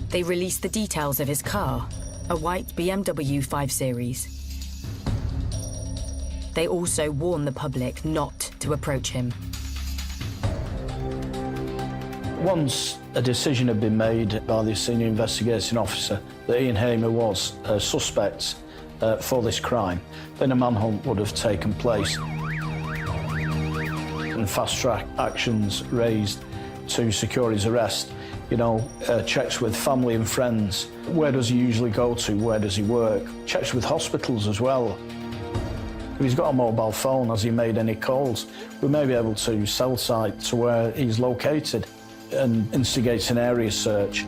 They release the details of his car, a white BMW 5 Series. They also warn the public not to approach him. Once a decision had been made by the senior investigating officer that Ian Hamer was a suspect for this crime, then a manhunt would have taken place and fast-track actions raised to secure his arrest. You know, checks with family and friends. Where does he usually go to? Where does he work? Checks with hospitals as well. If he's got a mobile phone, has he made any calls? We may be able to cell site to where he's located and instigate an area search.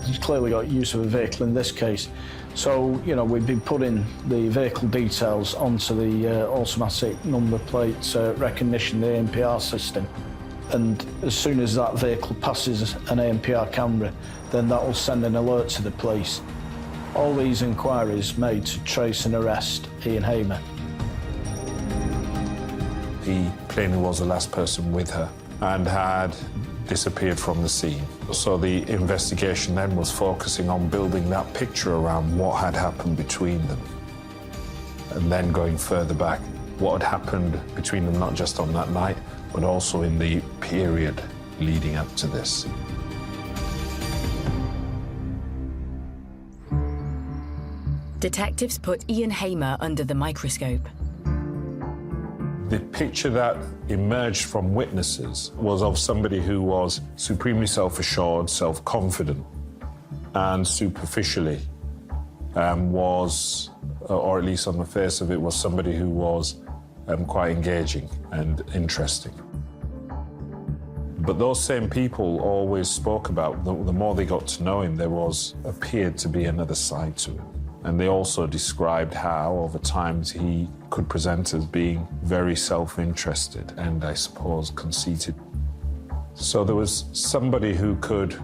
He's clearly got use of a vehicle in this case. So, you know, we've been putting the vehicle details onto the automatic number plate recognition, the ANPR system. And as soon as that vehicle passes an ANPR camera, then that will send an alert to the police. All these inquiries made to trace and arrest Ian Hamer. He plainly was the last person with her and had disappeared from the scene. So the investigation then was focusing on building that picture around what had happened between them. And then going further back, what had happened between them, not just on that night, but also in the period leading up to this. Detectives put Ian Hamer under the microscope. The picture that emerged from witnesses was of somebody who was supremely self-assured, self-confident, and superficially was, or at least on the face of it, was somebody who was quite engaging and interesting. But those same people always spoke about, the more they got to know him, there appeared to be another side to him. And they also described how, over time, he could present as being very self-interested and, I suppose, conceited. So there was somebody who could,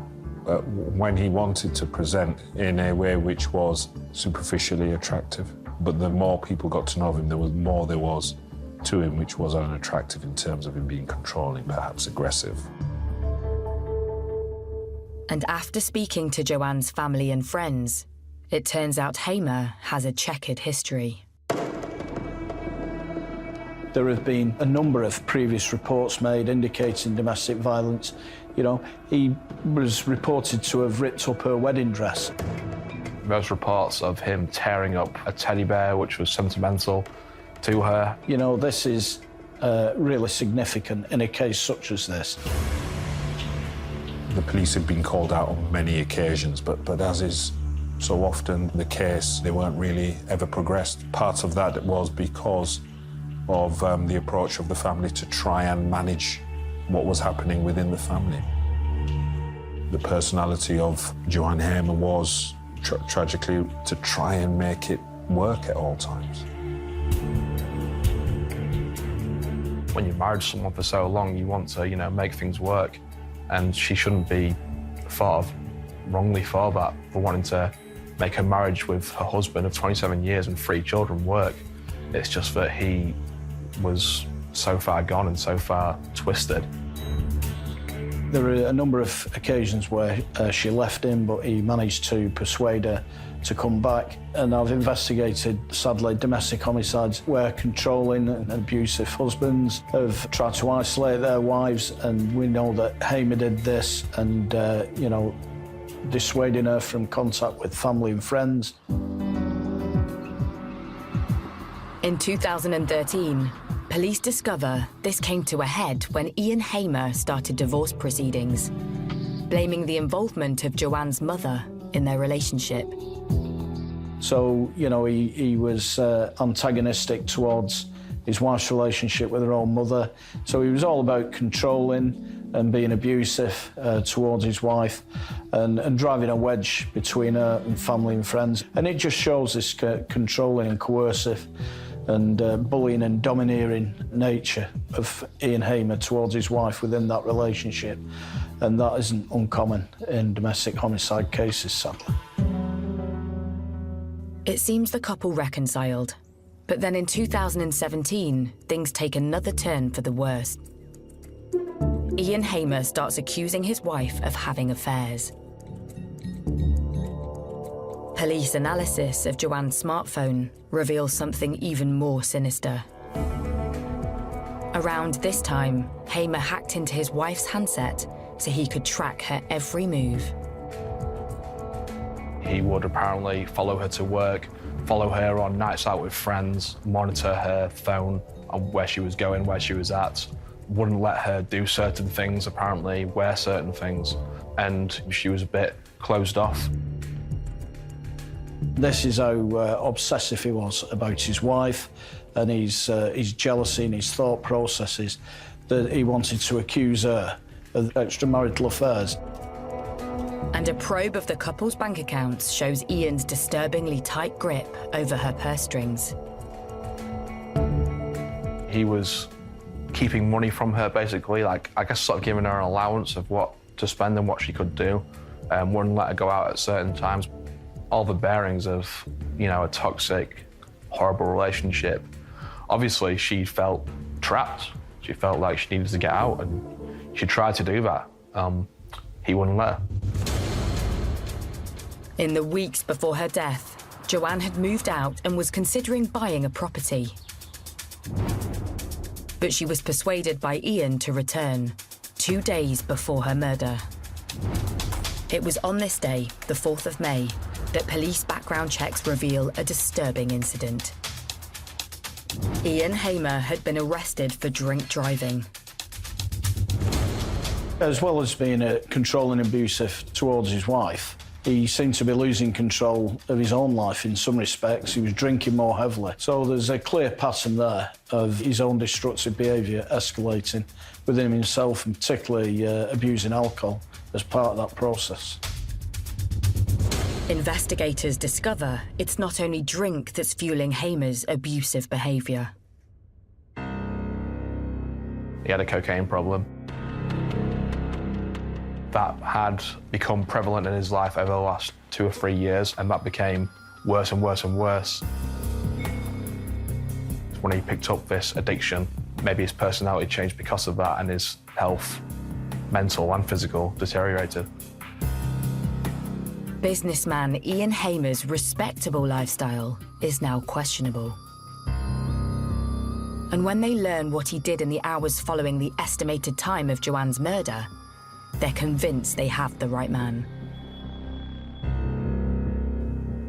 when he wanted to present in a way which was superficially attractive, but the more people got to know him, there was to him which was unattractive in terms of him being controlling, perhaps aggressive. And after speaking to Joanne's family and friends, it turns out Hamer has a checkered history. There have been a number of previous reports made indicating domestic violence. You know, he was reported to have ripped up her wedding dress. There's reports of him tearing up a teddy bear, which was sentimental to her. You know, this is really significant in a case such as this. The police had been called out on many occasions, but as is so often the case, they weren't really ever progressed. Part of that was because of the approach of the family to try and manage what was happening within the family. The personality of Joanne Hamer was, tragically, to try and make it work at all times. When you're married to someone for so long, you want to, make things work. And she shouldn't be thought of wrongly for that, for wanting to make her marriage with her husband of 27 years and 3 children work. It's just that he was so far gone and so far twisted. There are a number of occasions where she left him, but he managed to persuade her to come back. And I've investigated, sadly, domestic homicides where controlling and abusive husbands have tried to isolate their wives, and we know that Hamer did this, and, dissuading her from contact with family and friends. In 2013, police discover this came to a head when Ian Hamer started divorce proceedings, blaming the involvement of Joanne's mother in their relationship. So, you know, he was antagonistic towards his wife's relationship with her own mother. So he was all about controlling and being abusive towards his wife and driving a wedge between her and family and friends. And it just shows this controlling and coercive and bullying and domineering nature of Ian Hamer towards his wife within that relationship. And that isn't uncommon in domestic homicide cases, sadly. It seems the couple reconciled, but then in 2017, things take another turn for the worse. Ian Hamer starts accusing his wife of having affairs. Police analysis of Joanne's smartphone reveals something even more sinister. Around this time, Hamer hacked into his wife's handset so he could track her every move. He would apparently follow her to work, follow her on nights out with friends, monitor her phone on where she was going, where she was at, wouldn't let her do certain things, apparently, wear certain things, and she was a bit closed off. This is how obsessive he was about his wife and his jealousy and his thought processes, that he wanted to accuse her of extramarital affairs. And a probe of the couple's bank accounts shows Ian's disturbingly tight grip over her purse strings. He was keeping money from her, basically, like, I guess sort of giving her an allowance of what to spend and what she could do, wouldn't let her go out at certain times. All the bearings of, you know, a toxic, horrible relationship. Obviously, she felt trapped. She felt like she needed to get out, and she tried to do that. He wouldn't let her. In the weeks before her death, Joanne had moved out and was considering buying a property. But she was persuaded by Ian to return, 2 days before her murder. It was on this day, the 4th of May, that police background checks reveal a disturbing incident. Ian Hamer had been arrested for drink driving. As well as being controlling and abusive towards his wife, he seemed to be losing control of his own life in some respects. He was drinking more heavily. So there's a clear pattern there of his own destructive behaviour escalating within himself, and particularly abusing alcohol as part of that process. Investigators discover it's not only drink that's fueling Hamer's abusive behaviour. He had a cocaine problem. That had become prevalent in his life over the last 2 or 3 years, and that became worse and worse and worse. When he picked up this addiction, maybe his personality changed because of that, and his health, mental and physical, deteriorated. Businessman Ian Hamer's respectable lifestyle is now questionable. And when they learn what he did in the hours following the estimated time of Joanne's murder, they're convinced they have the right man.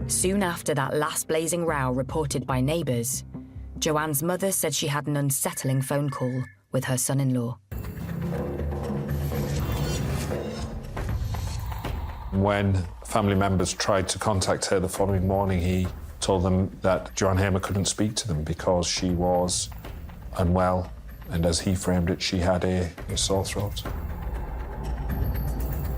Soon after that last blazing row reported by neighbours, Joanne's mother said she had an unsettling phone call with her son-in-law. When family members tried to contact her the following morning, he told them that Joanne Hamer couldn't speak to them because she was unwell, and as he framed it, she had a sore throat.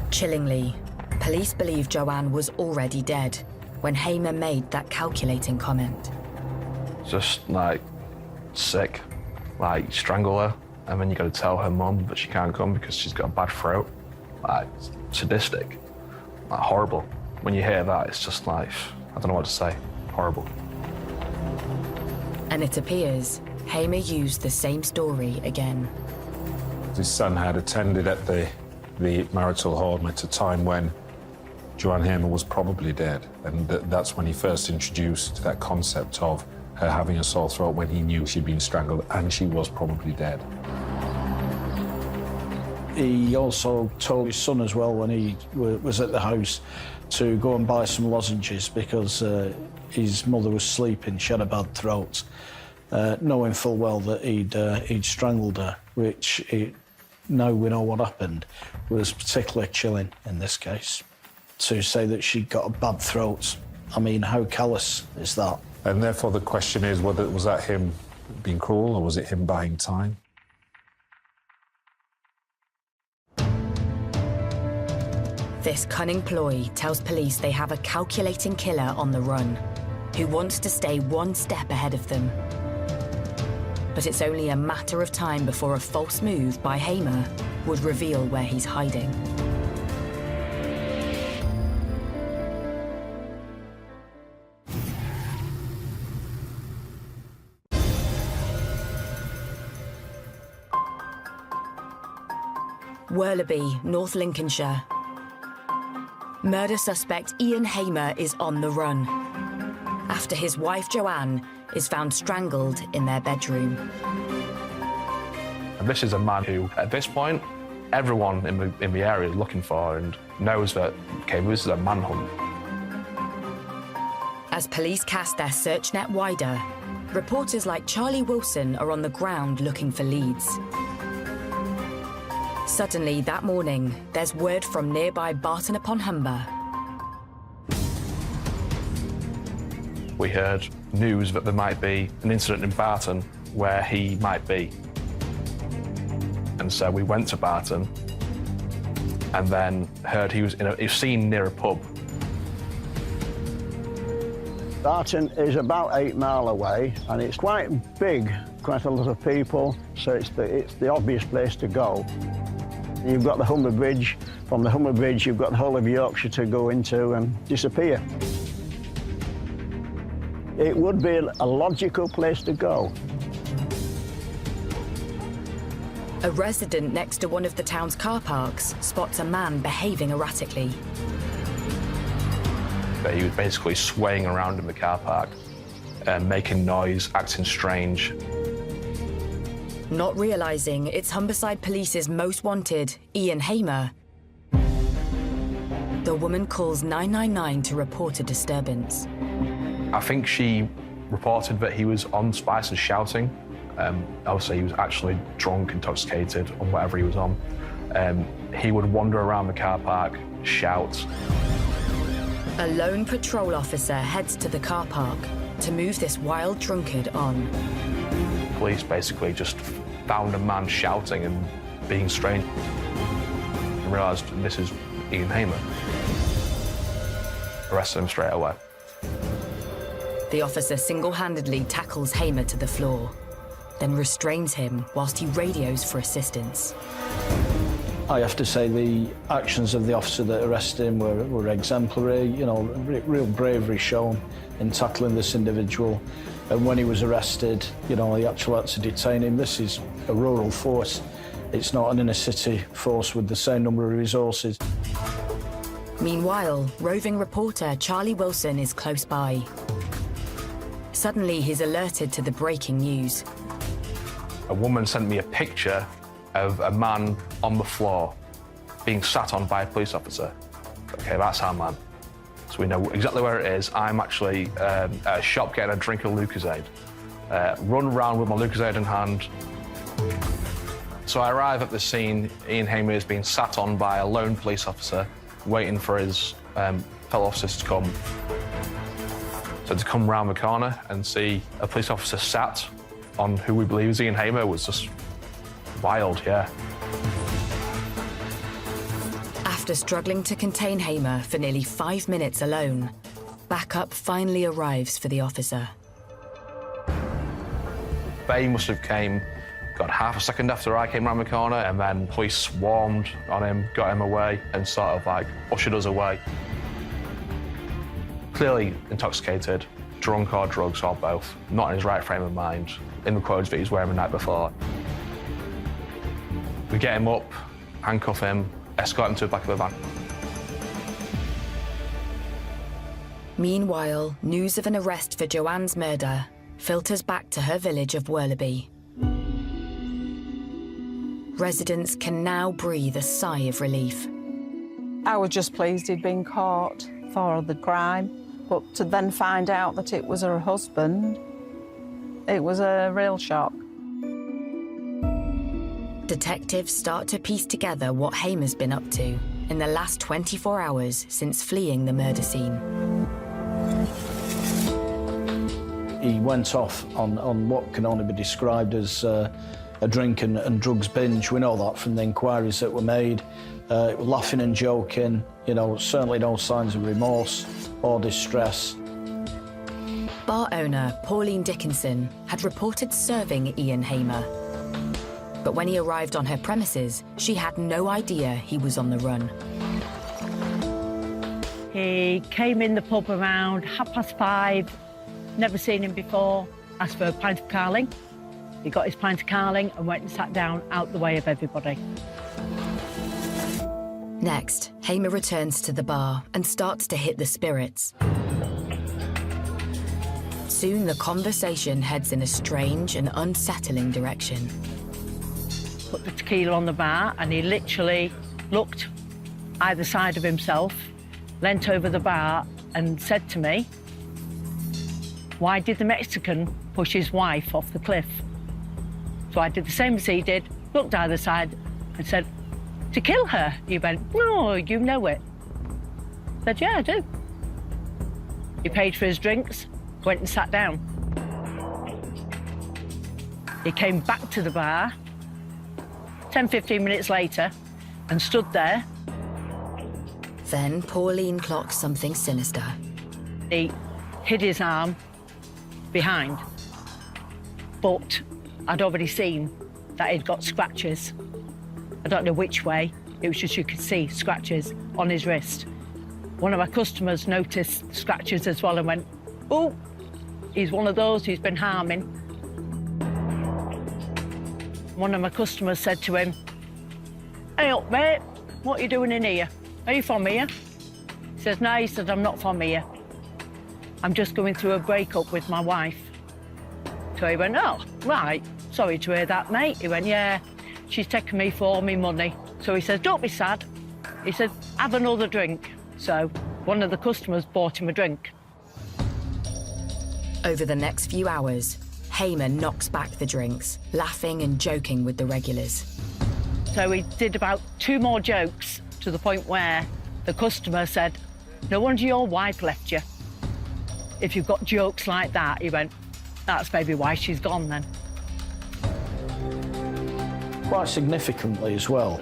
Chillingly, police believe Joanne was already dead when Hamer made that calculating comment. Just, like, sick. Like, strangle her, and then you got to tell her mum that she can't come because she's got a bad throat. Like, sadistic. Like, horrible. When you hear that, it's just like, I don't know what to say. Horrible. And it appears Hamer used the same story again. His son had attended at the marital home at a time when Joanne Hamer was probably dead, and that's when he first introduced that concept of her having a sore throat when he knew she'd been strangled and she was probably dead. He also told his son as well when he was at the house to go and buy some lozenges because his mother was sleeping, she had a bad throat, knowing full well that he'd strangled her, which, now we know what happened, was particularly chilling in this case. To say that she'd got a bad throat, I mean, how callous is that? And therefore the question is, was that him being cruel or was it him buying time? This cunning ploy tells police they have a calculating killer on the run, who wants to stay one step ahead of them. But it's only a matter of time before a false move by Hamer would reveal where he's hiding. Werleby, North Lincolnshire. Murder suspect Ian Hamer is on the run after his wife Joanne is found strangled in their bedroom. And this is a man who, at this point, everyone in the area is looking for and knows that, okay, this is a manhunt. As police cast their search net wider, reporters like Charlie Wilson are on the ground looking for leads. Suddenly, that morning, there's word from nearby Barton upon Humber. We heard news that there might be an incident in Barton where he might be. And so we went to Barton and then heard he was seen near a pub. Barton is about 8 miles away and it's quite big, quite a lot of people, so it's the obvious place to go. You've got the Humber Bridge. From the Humber Bridge, you've got the whole of Yorkshire to go into and disappear. It would be a logical place to go. A resident next to one of the town's car parks spots a man behaving erratically. But he was basically swaying around in the car park, making noise, acting strange. Not realising it's Humberside Police's most wanted, Ian Hamer, the woman calls 999 to report a disturbance. I think she reported that he was on Spice and shouting. Obviously, he was actually drunk, intoxicated, on whatever he was on. He would wander around the car park, shout. A lone patrol officer heads to the car park to move this wild drunkard on. Police basically just found a man shouting and being strange and realised this is Ian Hamer. Arrested him straight away. The officer single-handedly tackles Hamer to the floor, then restrains him whilst he radios for assistance. I have to say the actions of the officer that arrested him were exemplary, you know, real bravery shown in tackling this individual. And when he was arrested, you know, he actually had to detain him. This is a rural force. It's not an inner-city force with the same number of resources. Meanwhile, roving reporter Charlie Wilson is close by. Suddenly, he's alerted to the breaking news. A woman sent me a picture of a man on the floor being sat on by a police officer. Okay, that's our man. So we know exactly where it is. I'm actually at a shop getting a drink of Lucozade. Run around with my Lucozade in hand. So I arrive at the scene. Ian Hamer is being sat on by a lone police officer, waiting for his fellow officers to come. So to come round the corner and see a police officer sat on who we believe is Ian Hamer was just wild, yeah. After struggling to contain Hamer for nearly 5 minutes alone, backup finally arrives for the officer. They must have came, got half a second after I came round the corner, and then police swarmed on him, got him away, and sort of like ushered us away. Clearly intoxicated, drunk or drugs or both, not in his right frame of mind, in the clothes that he was wearing the night before. We get him up, handcuff him, escort him to the back of the van. Meanwhile, news of an arrest for Joanne's murder filters back to her village of Werleby. residents can now breathe a sigh of relief. I was just pleased he'd been caught for the crime, but to then find out that it was her husband, it was a real shock. Detectives start to piece together what Hamer's been up to in the last 24 hours since fleeing the murder scene. He went off on what can only be described as a drink and drugs binge. We know that from the inquiries that were made. Laughing and joking, you know, certainly no signs of remorse or distress. Bar owner Pauline Dickinson had reported serving Ian Hamer. But when he arrived on her premises, she had no idea he was on the run. He came in the pub around 5:30, never seen him before, asked for a pint of Carling. He got his pint of Carling and went and sat down out the way of everybody. Next, Hamer returns to the bar and starts to hit the spirits. Soon the conversation heads in a strange and unsettling direction. Put the tequila on the bar and he literally looked either side of himself, leant over the bar and said to me, "Why did the Mexican push his wife off the cliff?" So I did the same as he did, looked either side and said, "To kill her?" He went, "No, you know it." I said, "Yeah, I do." He paid for his drinks, went and sat down. He came back to the bar 10, 15 minutes later and stood there. Then Pauline clocked something sinister. He hid his arm behind, but I'd already seen that he'd got scratches. I don't know which way, it was just you could see scratches on his wrist. One of my customers noticed scratches as well and went, "Oh, he's one of those who's been harming." One of my customers said to him, "Hey up, mate, what are you doing in here? Are you from here?" He says, "No," he said, "I'm not from here. I'm just going through a breakup with my wife." So he went, "Oh, right, sorry to hear that, mate." He went, "Yeah, she's taken me for all my money." So he says, "Don't be sad." He said, "Have another drink." So one of the customers bought him a drink. Over the next few hours, Hamer knocks back the drinks, laughing and joking with the regulars. So he did about 2 more jokes to the point where the customer said, "No wonder your wife left you. If you've got jokes like that," he went, "that's maybe why she's gone then." Quite significantly as well,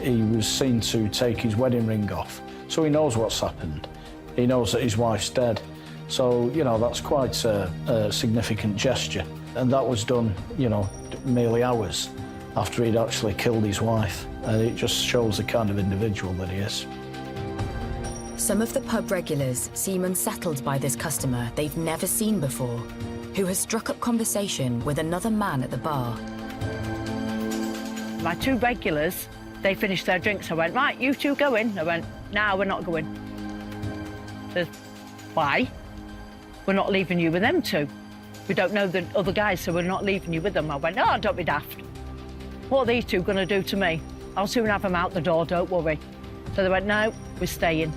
he was seen to take his wedding ring off. So he knows what's happened. He knows that his wife's dead. So, you know, that's quite a significant gesture. And that was done, you know, merely hours after he'd actually killed his wife. And it just shows the kind of individual that he is. Some of the pub regulars seem unsettled by this customer they've never seen before, who has struck up conversation with another man at the bar. My 2 regulars, they finished their drinks. I went, "Right, you 2 go in." I went, "No, we're not going." Says, "Why?" "We're not leaving you with them 2. We don't know the other guys, so we're not leaving you with them." I went, "Oh, don't be daft. What are these 2 going to do to me? I'll soon have them out the door, don't worry." So they went, "No, we're staying."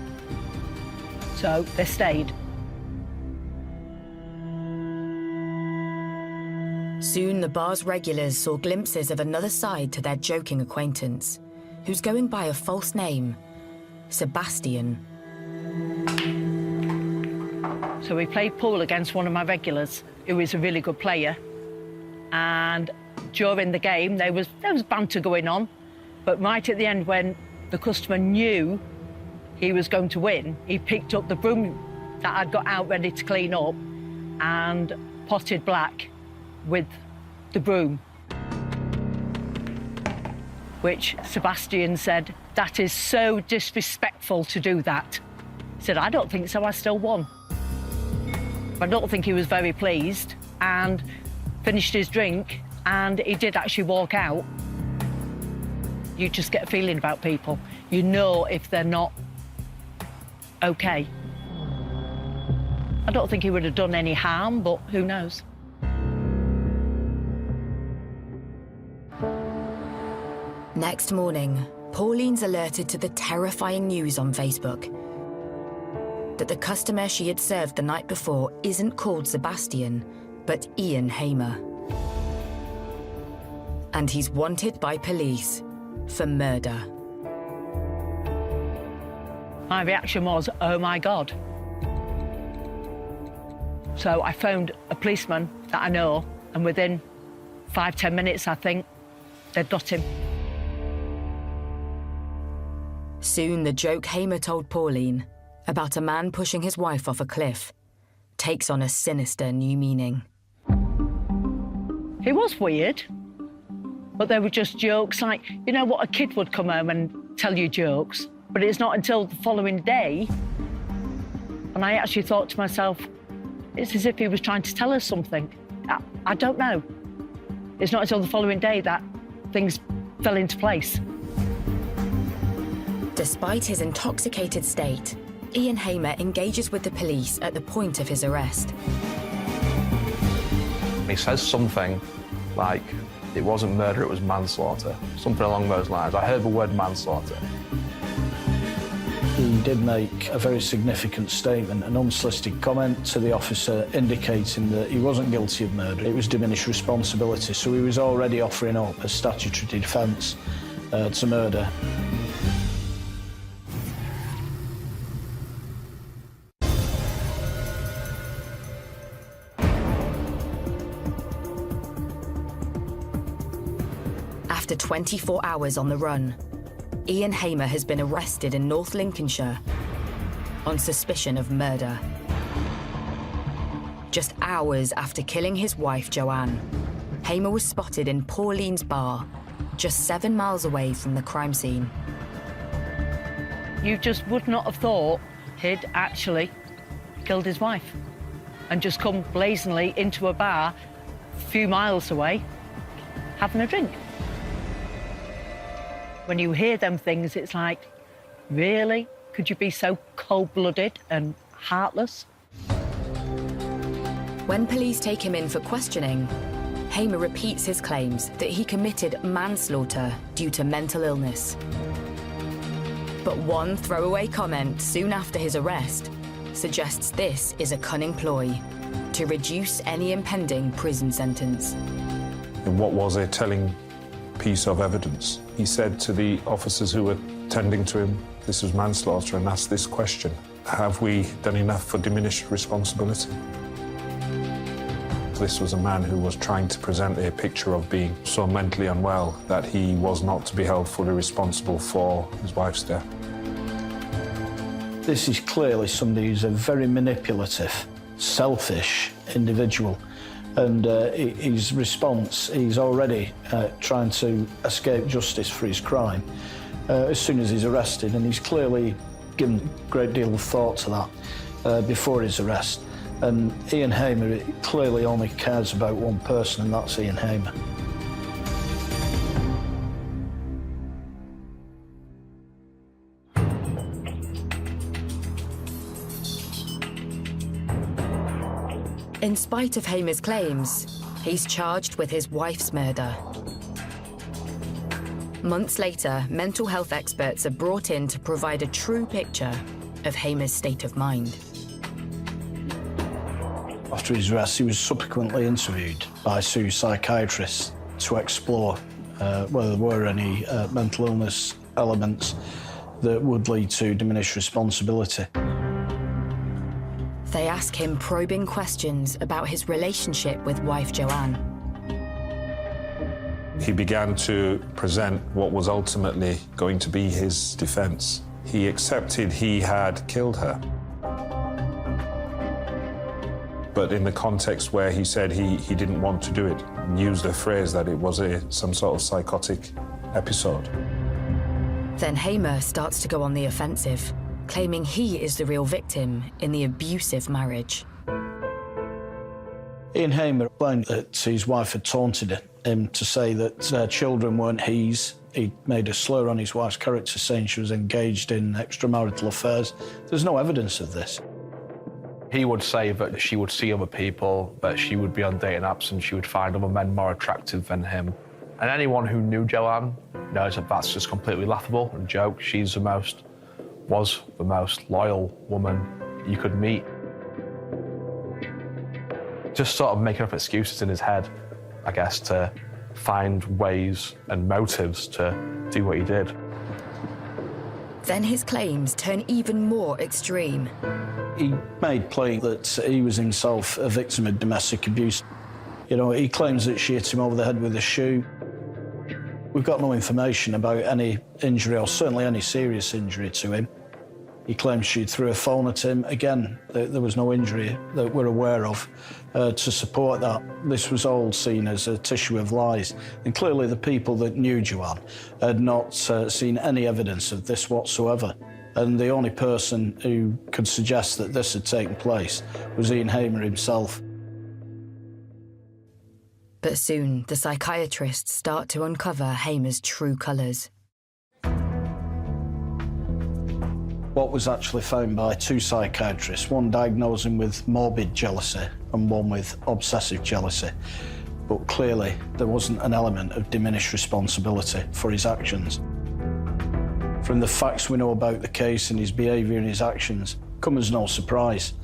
So they stayed. Soon the bar's regulars saw glimpses of another side to their joking acquaintance, who's going by a false name, Sebastian. So we played pool against one of my regulars, who is a really good player. And during the game, there was banter going on. But right at the end, when the customer knew he was going to win, he picked up the broom that I'd got out ready to clean up and potted Black with the broom. Which Sebastian said, "That is so disrespectful to do that." He said, "I don't think so, I still won." I don't think he was very pleased and finished his drink, and he did actually walk out. You just get a feeling about people. You know if they're not okay. I don't think he would have done any harm, but who knows? Next morning, Pauline's alerted to the terrifying news on Facebook that the customer she had served the night before isn't called Sebastian, but Ian Hamer. And he's wanted by police for murder. My reaction was, oh my God. So I phoned a policeman that I know, and within 5-10 minutes, I think, they'd got him. Soon the joke Hamer told Pauline about a man pushing his wife off a cliff takes on a sinister new meaning. It was weird, but they were just jokes, like, you know what, a kid would come home and tell you jokes, but it's not until the following day, and I actually thought to myself, it's as if he was trying to tell us something. I don't know. It's not until the following day that things fell into place. Despite his intoxicated state, Ian Hamer engages with the police at the point of his arrest. He says something like, it wasn't murder, it was manslaughter. Something along those lines. I heard the word manslaughter. He did make a very significant statement, an unsolicited comment to the officer indicating that he wasn't guilty of murder. It was diminished responsibility, so he was already offering up a statutory defence to murder. After 24 hours on the run, Ian Hamer has been arrested in North Lincolnshire on suspicion of murder. Just hours after killing his wife, Joanne, Hamer was spotted in Pauline's bar, just 7 miles away from the crime scene. You just would not have thought he'd actually killed his wife and just come blazingly into a bar a few miles away having a drink. When you hear them things, it's like, really? Could you be so cold-blooded and heartless? When police take him in for questioning, Hamer repeats his claims that he committed manslaughter due to mental illness. But one throwaway comment soon after his arrest suggests this is a cunning ploy to reduce any impending prison sentence. And what was a telling piece of evidence? He said to the officers who were tending to him, this was manslaughter, and asked this question: have we done enough for diminished responsibility? This was a man who was trying to present a picture of being so mentally unwell that he was not to be held fully responsible for his wife's death. This is clearly somebody who's a very manipulative, selfish individual. And his response, he's already trying to escape justice for his crime as soon as he's arrested, and he's clearly given a great deal of thought to that before his arrest. And Ian Hamer clearly only cares about one person, and that's Ian Hamer. In spite of Hamer's claims, he's charged with his wife's murder. Months later, mental health experts are brought in to provide a true picture of Hamer's state of mind. After his arrest, he was subsequently interviewed by two psychiatrists to explore whether there were any mental illness elements that would lead to diminished responsibility. They ask him probing questions about his relationship with wife Joanne. He began to present what was ultimately going to be his defence. He accepted he had killed her, but in the context where he said he didn't want to do it, and used a phrase that it was some sort of psychotic episode. Then Hamer starts to go on the offensive, claiming he is the real victim in the abusive marriage. Ian Hamer claimed that his wife had taunted him to say that their children weren't his. He made a slur on his wife's character, saying she was engaged in extramarital affairs. There's no evidence of this. He would say that she would see other people, that she would be on dating apps and she would find other men more attractive than him. And anyone who knew Joanne knows that that's just completely laughable and a joke. She's was the most loyal woman you could meet. Just sort of making up excuses in his head, I guess, to find ways and motives to do what he did. Then his claims turn even more extreme. He made plain that he was himself a victim of domestic abuse. You know, he claims that she hit him over the head with a shoe. We've got no information about any injury, or certainly any serious injury to him. He claims she threw a phone at him. Again, there was no injury that we're aware of to support that. This was all seen as a tissue of lies. And clearly the people that knew Joanne had not seen any evidence of this whatsoever. And the only person who could suggest that this had taken place was Ian Hamer himself. But soon, the psychiatrists start to uncover Hamer's true colours. What was actually found by two psychiatrists, one diagnosed him with morbid jealousy and one with obsessive jealousy. But clearly, there wasn't an element of diminished responsibility for his actions. From the facts we know about the case and his behaviour and his actions, come as no surprise,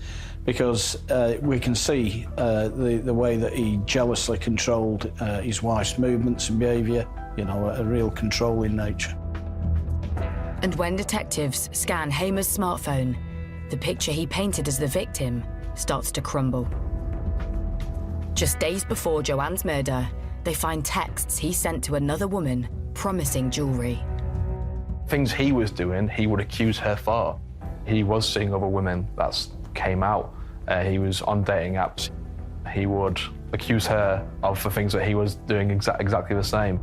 because we can see the way that he jealously controlled his wife's movements and behaviour, you know, a real controlling nature. And when detectives scan Hamer's smartphone, the picture he painted as the victim starts to crumble. Just days before Joanne's murder, they find texts he sent to another woman promising jewellery. Things he was doing, he would accuse her for. He was seeing other women, that came out. He was on dating apps. He would accuse her of the things that he was doing exactly the same.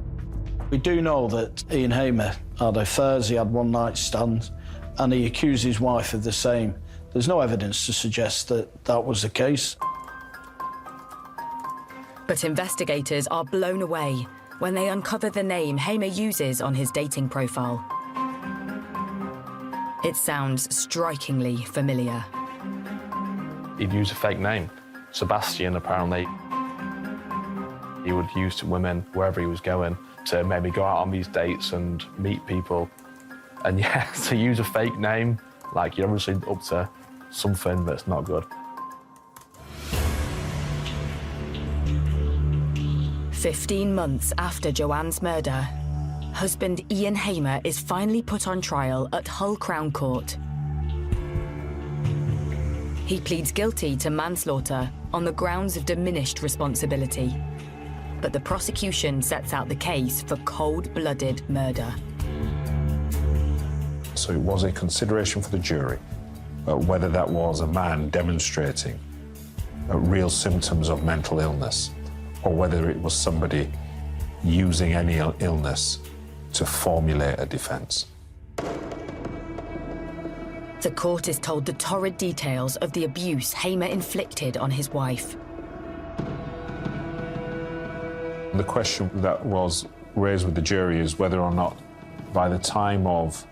We do know that Ian Hamer had affairs, he had one-night stands, and he accused his wife of the same. There's no evidence to suggest that that was the case. But investigators are blown away when they uncover the name Hamer uses on his dating profile. It sounds strikingly familiar. He'd use a fake name, Sebastian, apparently. He would use to women wherever he was going to maybe go out on these dates and meet people. And yeah, to use a fake name, like you're obviously up to something that's not good. 15 months after Joanne's murder, husband Ian Hamer is finally put on trial at Hull Crown Court. He pleads guilty to manslaughter on the grounds of diminished responsibility. But the prosecution sets out the case for cold-blooded murder. So it was a consideration for the jury whether that was a man demonstrating real symptoms of mental illness or whether it was somebody using any illness to formulate a defence. The court is told the torrid details of the abuse Hamer inflicted on his wife. The question that was raised with the jury is whether or not, by the time of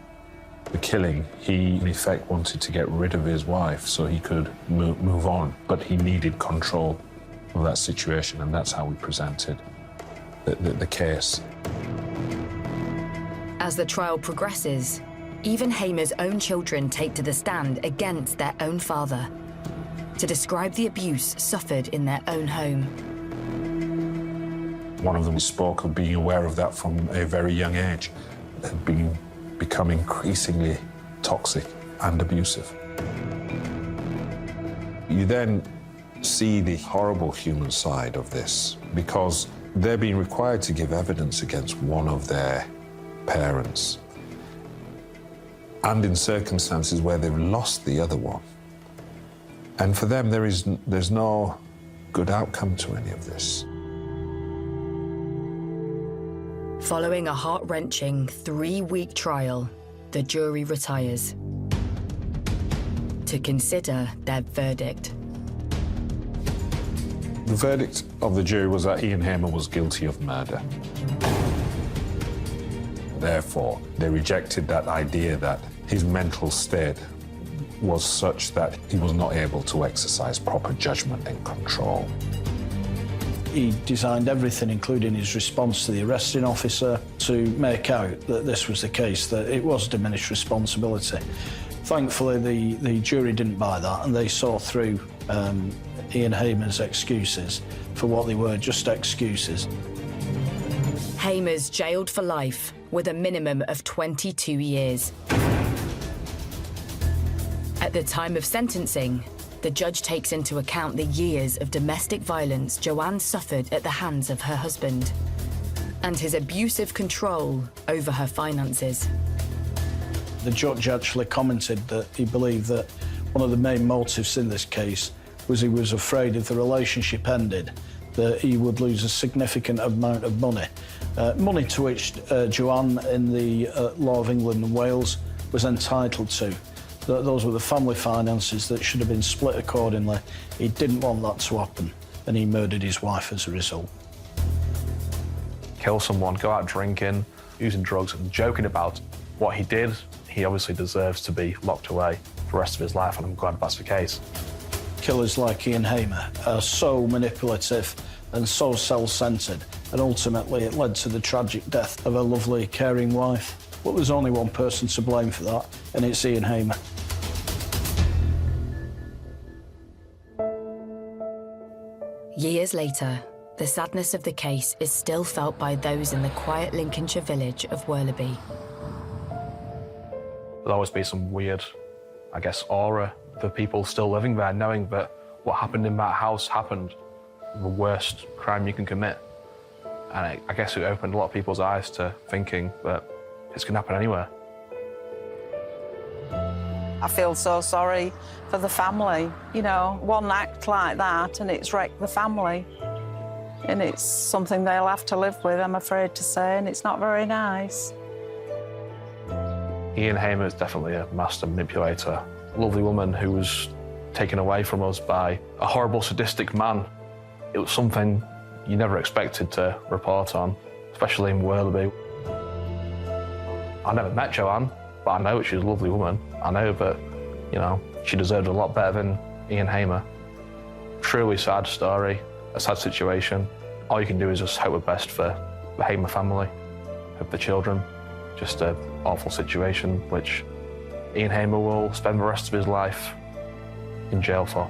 the killing, he in effect wanted to get rid of his wife so he could move on, but he needed control of that situation, and that's how we presented the case. As the trial progresses, even Hamer's own children take to the stand against their own father to describe the abuse suffered in their own home. One of them spoke of being aware of that from a very young age, and become increasingly toxic and abusive. You then see the horrible human side of this because they're being required to give evidence against one of their parents, and in circumstances where they've lost the other one. And for them, there's no good outcome to any of this. Following a heart-wrenching 3-week trial, the jury retires to consider their verdict. The verdict of the jury was that Ian Hamer was guilty of murder. Therefore, they rejected that idea that his mental state was such that he was not able to exercise proper judgment and control. He designed everything, including his response to the arresting officer, to make out that this was the case, that it was diminished responsibility. Thankfully, the jury didn't buy that, and they saw through Ian Hamer's excuses for what they were, just excuses. Hamer's jailed for life, with a minimum of 22 years. At the time of sentencing, the judge takes into account the years of domestic violence Joanne suffered at the hands of her husband and his abusive control over her finances. The judge actually commented that he believed that one of the main motives in this case was he was afraid if the relationship ended, that he would lose a significant amount of money. Money to which Joanne, in the law of England and Wales, was entitled to. Those were the family finances that should have been split accordingly. He didn't want that to happen, and he murdered his wife as a result. Kill someone, go out drinking, using drugs and joking about what he did, he obviously deserves to be locked away for the rest of his life, and I'm glad that's the case. Killers like Ian Hamer are so manipulative and so self-centred, and ultimately it led to the tragic death of a lovely, caring wife. But there's only one person to blame for that, and it's Ian Hamer. Years later, the sadness of the case is still felt by those in the quiet Lincolnshire village of Worleby. There'll always be some weird, I guess, aura for people still living there, knowing that what happened in that house happened, the worst crime you can commit. And I guess it opened a lot of people's eyes to thinking that this can happen anywhere. I feel so sorry for the family. You know, one act like that and it's wrecked the family. And it's something they'll have to live with, I'm afraid to say, and it's not very nice. Ian Hamer is definitely a master manipulator. A lovely woman who was taken away from us by a horrible, sadistic man. It was something you never expected to report on, especially in Worleby. I never met Joanne, but I know she's a lovely woman. I know that, you know, she deserved a lot better than Ian Hamer. Truly sad story, a sad situation. All you can do is just hope the best for the Hamer family, of the children. Just an awful situation which Ian Hamer will spend the rest of his life in jail for.